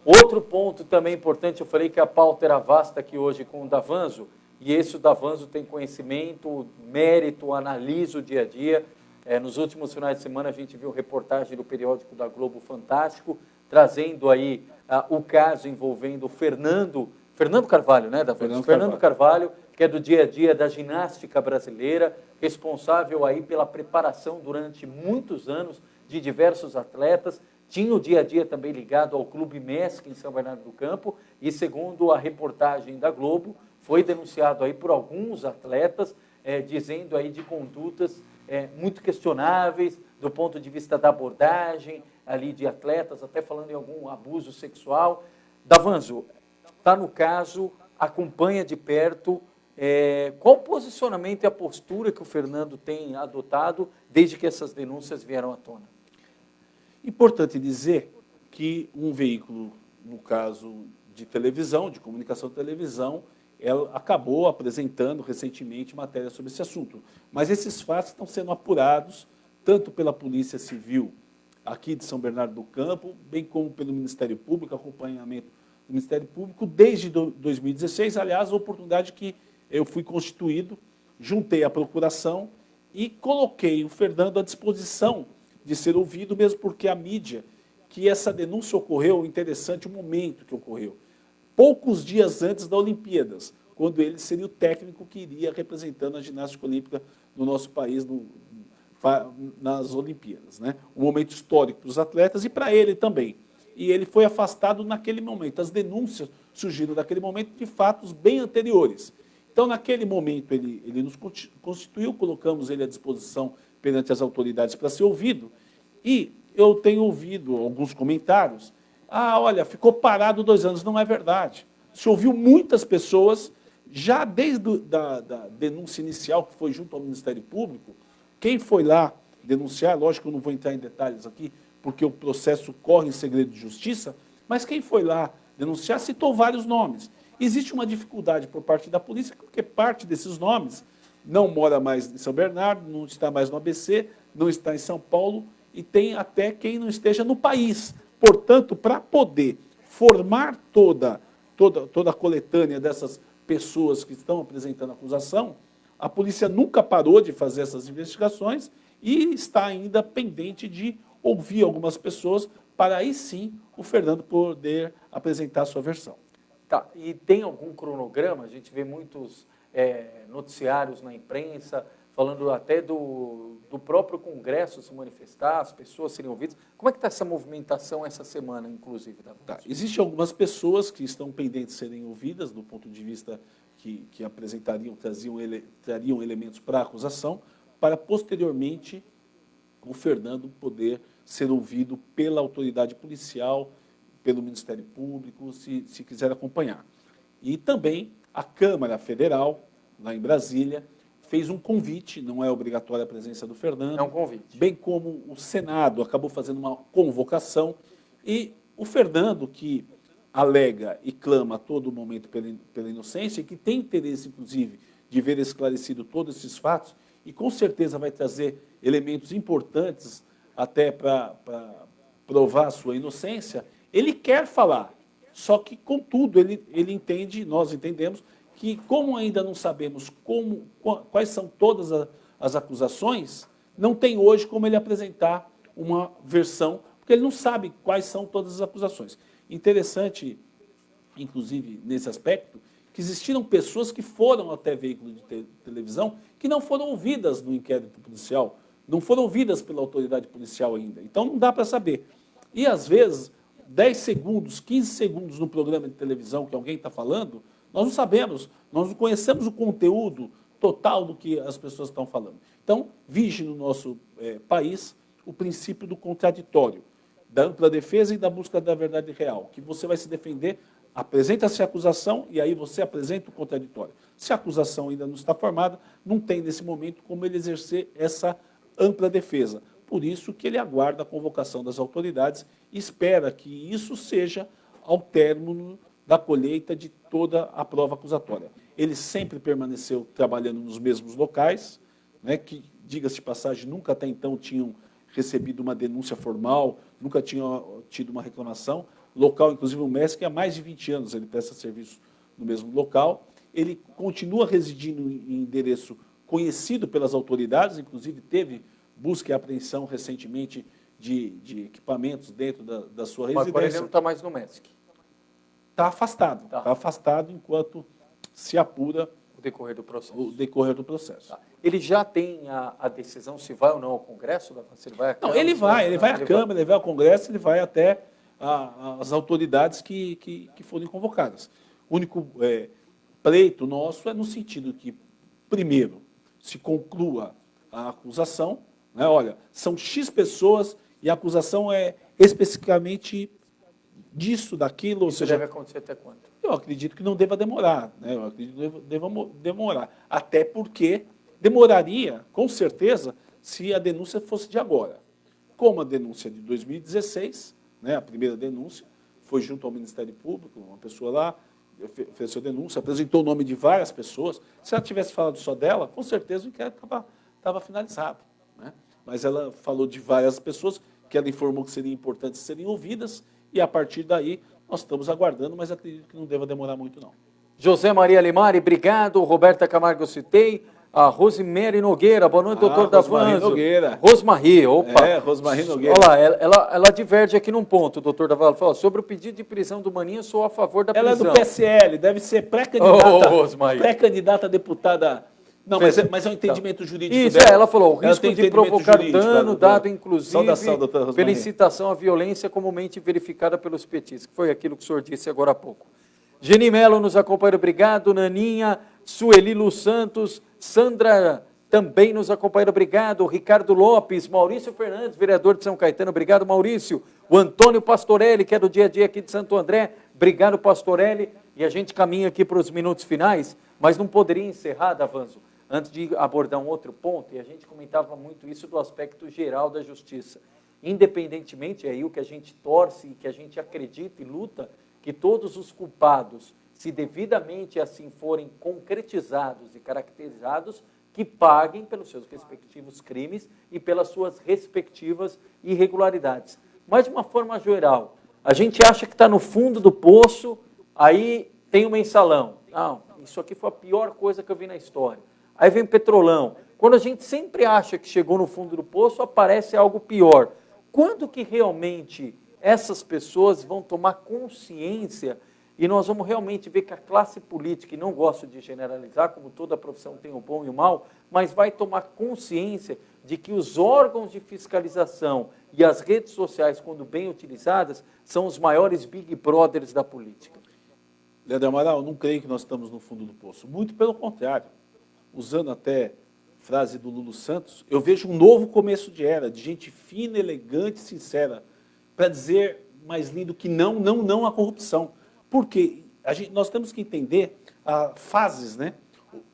Speaker 1: Outro ponto também importante, eu falei que a pauta era vasta aqui hoje com o Davanzo, e esse o Davanzo tem conhecimento, mérito, analisa o dia a dia. Nos últimos finais de semana a gente viu reportagem do periódico da Globo Fantástico, trazendo aí o caso envolvendo o Fernando Carvalho, né, Davi?
Speaker 5: Fernando
Speaker 1: Carvalho, que é do dia a dia da ginástica brasileira, responsável aí pela preparação durante muitos anos de diversos atletas, tinha o dia a dia também ligado ao Clube MESC em São Bernardo do Campo, e segundo a reportagem da Globo, foi denunciado aí por alguns atletas, dizendo aí de condutas muito questionáveis do ponto de vista da abordagem ali de atletas, até falando em algum abuso sexual. Davanzo, está no caso, acompanha de perto, qual o posicionamento e a postura que o Fernando tem adotado desde que essas denúncias vieram à tona?
Speaker 5: Importante dizer que um veículo, no caso de televisão, de comunicação de televisão, ela acabou apresentando recentemente matéria sobre esse assunto. Mas esses fatos estão sendo apurados tanto pela Polícia Civil aqui de São Bernardo do Campo, bem como pelo Ministério Público, acompanhamento do Ministério Público, desde 2016, aliás, a oportunidade que eu fui constituído, juntei a procuração e coloquei o Fernando à disposição de ser ouvido, mesmo porque a mídia, que essa denúncia ocorreu, interessante o momento que ocorreu, poucos dias antes das Olimpíadas, quando ele seria o técnico que iria representando a ginástica olímpica no nosso país nas Olimpíadas, né? Um momento histórico para os atletas e para ele também. E ele foi afastado naquele momento. As denúncias surgiram naquele momento de fatos bem anteriores. Então, naquele momento, ele nos constituiu, colocamos ele à disposição perante as autoridades para ser ouvido. E eu tenho ouvido alguns comentários. Olha, ficou parado 2 anos. Não é verdade. Se ouviu muitas pessoas, já desde da denúncia inicial, que foi junto ao Ministério Público, quem foi lá denunciar, lógico que eu não vou entrar em detalhes aqui, porque o processo corre em segredo de justiça, mas quem foi lá denunciar citou vários nomes. Existe uma dificuldade por parte da polícia, porque parte desses nomes não mora mais em São Bernardo, não está mais no ABC, não está em São Paulo, e tem até quem não esteja no país. Portanto, para poder formar toda a coletânea dessas pessoas que estão apresentando acusação, a polícia nunca parou de fazer essas investigações e está ainda pendente de ouvir algumas pessoas para aí sim o Fernando poder apresentar a sua versão.
Speaker 1: Tá, e tem algum cronograma? A gente vê muitos noticiários na imprensa falando até do próprio Congresso se manifestar, as pessoas serem ouvidas. Como é que está essa movimentação essa semana, inclusive?
Speaker 5: Tá, existem algumas pessoas que estão pendentes de serem ouvidas do ponto de vista que trariam elementos para a acusação, para posteriormente o Fernando poder ser ouvido pela autoridade policial, pelo Ministério Público, se quiser acompanhar. E também a Câmara Federal, lá em Brasília, fez um convite, não é obrigatória a presença do Fernando.
Speaker 1: É um convite.
Speaker 5: Bem como o Senado acabou fazendo uma convocação, e o Fernando, que alega e clama a todo momento pela inocência, e que tem interesse, inclusive, de ver esclarecido todos esses fatos, e com certeza vai trazer elementos importantes até para provar a sua inocência, ele quer falar. Só que, contudo, ele entende, nós entendemos, que como ainda não sabemos quais são todas as acusações, não tem hoje como ele apresentar uma versão, porque ele não sabe quais são todas as acusações. Interessante, inclusive, nesse aspecto, que existiram pessoas que foram até veículo de televisão que não foram ouvidas no inquérito policial, não foram ouvidas pela autoridade policial ainda. Então, não dá para saber. E, às vezes, 10 segundos, 15 segundos no programa de televisão que alguém está falando, nós não sabemos, nós não conhecemos o conteúdo total do que as pessoas estão falando. Então, vige no nosso país o princípio do contraditório, da ampla defesa e da busca da verdade real, que você vai se defender, apresenta-se a acusação e aí você apresenta o contraditório. Se a acusação ainda não está formada, não tem nesse momento como ele exercer essa ampla defesa. Por isso que ele aguarda a convocação das autoridades e espera que isso seja ao término da colheita de toda a prova acusatória. Ele sempre permaneceu trabalhando nos mesmos locais, né, que, diga-se de passagem, nunca até então tinham recebido uma denúncia formal, nunca tinham tido uma reclamação. Local, inclusive o MESC, há mais de 20 anos ele presta serviço no mesmo local. Ele continua residindo em endereço conhecido pelas autoridades, inclusive teve busca e apreensão recentemente de equipamentos dentro da sua residência.
Speaker 1: Mas, por exemplo, não está mais no MESC.
Speaker 5: está afastado. Está afastado enquanto se apura
Speaker 1: O decorrer do processo.
Speaker 5: o decorrer do processo.
Speaker 1: Tá. Ele já tem a decisão se vai ou não ao Congresso? Se ele vai à
Speaker 5: Não,
Speaker 1: Câmara,
Speaker 5: ele vai à
Speaker 1: ele
Speaker 5: Câmara, ele vai ao Congresso, ele vai até as autoridades que forem convocadas. O único pleito nosso é no sentido que, primeiro, se conclua a acusação, né? Olha, são X pessoas e a acusação é especificamente disso, daquilo, ou
Speaker 1: Isso
Speaker 5: seja,
Speaker 1: deve acontecer até quando?
Speaker 5: eu acredito que não deva demorar, né? Eu acredito que deva demorar. Até porque demoraria, com certeza, se a denúncia fosse de agora. Como a denúncia de 2016, né, a primeira denúncia, foi junto ao Ministério Público, uma pessoa lá fez sua denúncia, apresentou o nome de várias pessoas. Se ela tivesse falado só dela, com certeza o inquérito estava finalizado, né? Mas ela falou de várias pessoas que ela informou que seriam importantes serem ouvidas, e a partir daí nós estamos aguardando, mas acredito que não deva demorar muito, não.
Speaker 1: José Maria Limari, obrigado. Roberta Camargo, eu citei. A Rosemary Nogueira, boa noite, doutor
Speaker 5: Rosmarie
Speaker 1: Davanzo.
Speaker 5: Nogueira.
Speaker 1: Rosmarie, opa.
Speaker 5: Rosmarie Nogueira.
Speaker 1: Olha lá, ela diverge aqui num ponto, doutor Davanzo. Fala, sobre o pedido de prisão do Maninho, sou a favor da prisão.
Speaker 5: Ela é do PSL, deve ser pré-candidata
Speaker 1: Rosmarie.
Speaker 5: pré-candidata a deputada. Não, mas é um entendimento jurídico
Speaker 1: Isso,
Speaker 5: dela.
Speaker 1: ela falou, o
Speaker 5: Ela
Speaker 1: risco
Speaker 5: tem
Speaker 1: de
Speaker 5: entendimento
Speaker 1: provocar
Speaker 5: jurídico,
Speaker 1: dano,
Speaker 5: doutora.
Speaker 1: dado inclusive
Speaker 5: Saudação, doutora
Speaker 1: pela
Speaker 5: Rosmarie.
Speaker 1: incitação à violência comumente verificada pelos petistas, que foi aquilo que o senhor disse agora há pouco. Geni Melo nos acompanha, obrigado. Naninha, Sueli Lu Santos, Sandra também nos acompanha, obrigado. Ricardo Lopes, Maurício Fernandes, vereador de São Caetano, obrigado, Maurício. O Antônio Pastorelli, que é do dia a dia aqui de Santo André, obrigado, Pastorelli. E a gente caminha aqui para os minutos finais, mas não poderia encerrar, Davanzo, antes de abordar um outro ponto, e a gente comentava muito isso do aspecto geral da justiça. Independentemente, é aí o que a gente torce, que a gente acredita e luta, que todos os culpados, se devidamente assim forem concretizados e caracterizados, que paguem pelos seus respectivos crimes e pelas suas respectivas irregularidades. Mas, de uma forma geral, a gente acha que está no fundo do poço, aí tem um mensalão. Não, isso aqui foi a pior coisa que eu vi na história. Aí vem o petrolão. Quando a gente sempre acha que chegou no fundo do poço, aparece algo pior. Quando que realmente essas pessoas vão tomar consciência e nós vamos realmente ver que a classe política, e não gosto de generalizar, como toda profissão tem o bom e o mal, mas vai tomar consciência de que os órgãos de fiscalização e as redes sociais, quando bem utilizadas, são os maiores Big Brothers da política?
Speaker 5: Leandro Amaral, não creio que nós estamos no fundo do poço. Muito pelo contrário. Usando até frase do Lulu Santos, eu vejo um novo começo de era, de gente fina, elegante, sincera, para dizer mais lindo que não à corrupção. Porque nós temos que entender fases, né?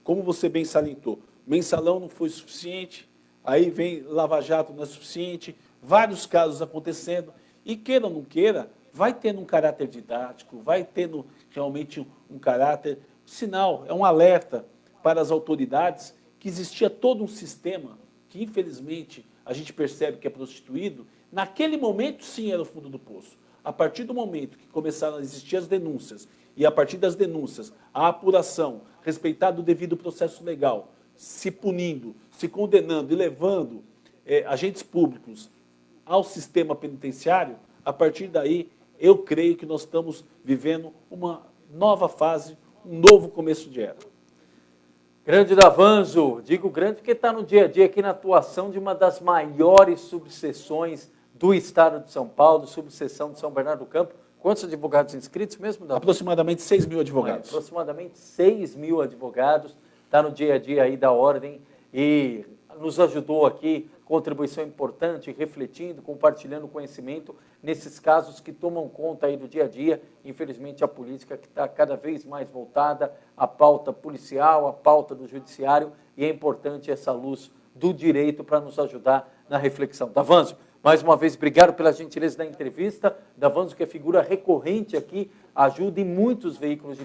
Speaker 5: Como você bem salientou, mensalão não foi suficiente, aí vem Lava Jato não é suficiente, vários casos acontecendo, e queira ou não queira, vai tendo um caráter didático, vai tendo realmente um caráter, sinal, é um alerta para as autoridades que existia todo um sistema que, infelizmente, a gente percebe que é prostituído. Naquele momento, sim, era o fundo do poço. A partir do momento que começaram a existir as denúncias, e a partir das denúncias, a apuração, respeitado o devido processo legal, se punindo, se condenando e levando agentes públicos ao sistema penitenciário, a partir daí, eu creio que nós estamos vivendo uma nova fase, um novo começo de era.
Speaker 1: Grande Davanzo, digo grande porque está no dia a dia aqui na atuação de uma das maiores subseções do Estado de São Paulo, subseção de São Bernardo do Campo. Quantos advogados inscritos mesmo, Davanzo?
Speaker 5: Aproximadamente 6 mil advogados.
Speaker 1: Aproximadamente 6 mil advogados, está no dia a dia aí da ordem e nos ajudou aqui, contribuição importante, refletindo, compartilhando conhecimento nesses casos que tomam conta aí do dia a dia. Infelizmente, a política que está cada vez mais voltada à pauta policial, à pauta do judiciário, e é importante essa luz do direito para nos ajudar na reflexão. Davanzo, mais uma vez, obrigado pela gentileza da entrevista. Davanzo, que é figura recorrente aqui, ajuda em muitos veículos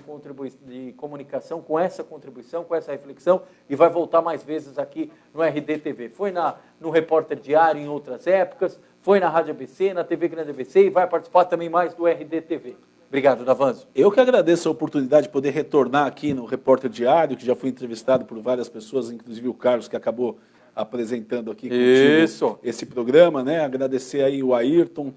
Speaker 1: de comunicação com essa contribuição, com essa reflexão, e vai voltar mais vezes aqui no RDTV. Foi no Repórter Diário em outras épocas, foi na Rádio ABC, na TV Grande ABC, e vai participar também mais do RDTV. Obrigado, Davanzo.
Speaker 5: Eu que agradeço a oportunidade de poder retornar aqui no Repórter Diário, que já fui entrevistado por várias pessoas, inclusive o Carlos, que acabou apresentando aqui contigo esse programa, né? Agradecer aí o Ayrton,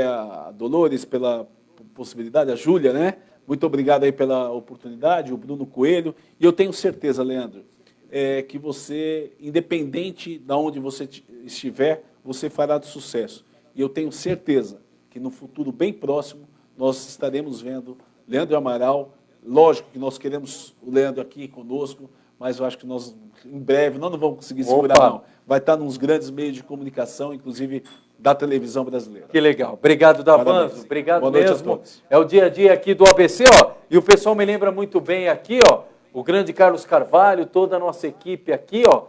Speaker 5: a Dolores pela possibilidade, a Júlia, né? Muito obrigado aí pela oportunidade, o Bruno Coelho. E eu tenho certeza, Leandro, que você, independente de onde você estiver, você fará de sucesso. E eu tenho certeza que no futuro bem próximo nós estaremos vendo Leandro Amaral. Lógico que nós queremos o Leandro aqui conosco, mas eu acho que nós, em breve, nós não vamos conseguir segurar, não. Vai estar nos grandes meios de comunicação, inclusive da televisão brasileira.
Speaker 1: Que legal. Obrigado, Davanzo. Obrigado
Speaker 5: Boa noite
Speaker 1: mesmo.
Speaker 5: a todos.
Speaker 1: É o dia a dia aqui do ABC, ó. E o pessoal me lembra muito bem aqui, ó, o grande Carlos Carvalho, toda a nossa equipe aqui, ó.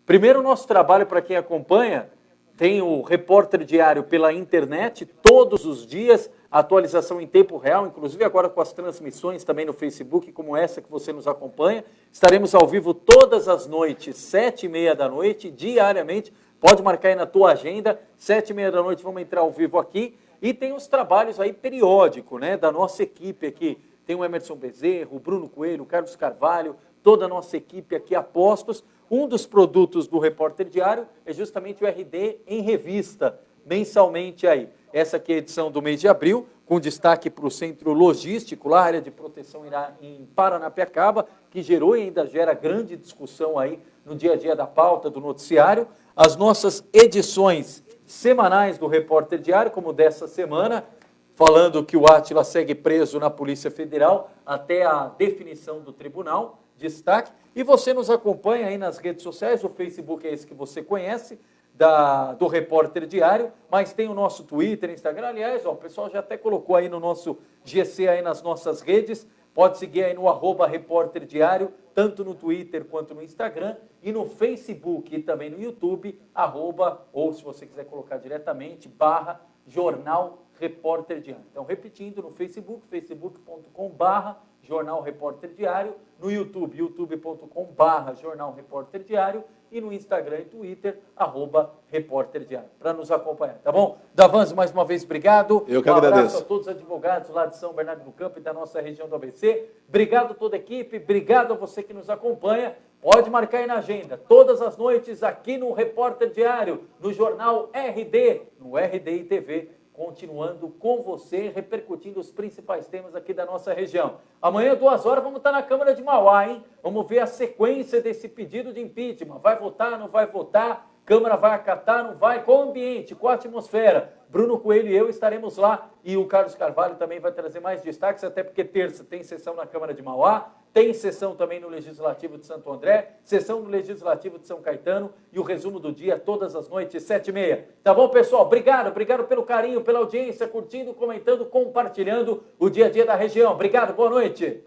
Speaker 1: Primeiro, o nosso trabalho, para quem acompanha, tem o Repórter Diário pela internet, todos os dias, atualização em tempo real, inclusive agora com as transmissões também no Facebook, como essa que você nos acompanha. Estaremos ao vivo todas as noites, 7h30 da noite, diariamente. Pode marcar aí na tua agenda, 7h30 da noite vamos entrar ao vivo aqui. E tem os trabalhos aí periódicos, né, da nossa equipe aqui. Tem o Emerson Bezerro, o Bruno Coelho, o Carlos Carvalho, toda a nossa equipe aqui, apostos. Um dos produtos do Repórter Diário é justamente o RD em revista, mensalmente aí. Essa aqui é a edição do mês de abril, com destaque para o centro logístico, lá, área de proteção em Paranapiacaba, que gerou e ainda gera grande discussão aí no dia a dia da pauta, do noticiário. As nossas edições semanais do Repórter Diário, como dessa semana, falando que o Átila segue preso na Polícia Federal até a definição do tribunal, destaque. E você nos acompanha aí nas redes sociais, o Facebook é esse que você conhece, do Repórter Diário, mas tem o nosso Twitter, Instagram, aliás, ó, o pessoal já até colocou aí no nosso GC, aí nas nossas redes, pode seguir aí no @Repórter Diário, tanto no Twitter quanto no Instagram, e no Facebook e também no YouTube, ou se você quiser colocar diretamente, /Jornal Repórter Diário. Então, repetindo, no Facebook, facebook.com/Jornal Repórter Diário, no YouTube, youtube.com/Jornal Repórter Diário, e no Instagram e Twitter, @Repórter Diário, para nos acompanhar, tá bom? Davanzo, mais uma vez, obrigado.
Speaker 5: Eu que
Speaker 1: abraço
Speaker 5: agradeço.
Speaker 1: a todos os advogados lá de São Bernardo do Campo e da nossa região do ABC. Obrigado a toda a equipe, obrigado a você que nos acompanha. Pode marcar aí na agenda, todas as noites aqui no Repórter Diário, no Jornal RD, no RDI TV, continuando com você, repercutindo os principais temas aqui da nossa região. Amanhã, 2 horas, vamos estar na Câmara de Mauá, hein? Vamos ver a sequência desse pedido de impeachment. Vai votar, não vai votar? Câmara vai acatar, não vai? Qual o ambiente? Qual a atmosfera? Bruno Coelho e eu estaremos lá, e o Carlos Carvalho também vai trazer mais destaques, até porque terça tem sessão na Câmara de Mauá, tem sessão também no Legislativo de Santo André, sessão no Legislativo de São Caetano, e o resumo do dia todas as noites, 7h30. Tá bom, pessoal? Obrigado pelo carinho, pela audiência, curtindo, comentando, compartilhando o dia a dia da região. Obrigado, boa noite.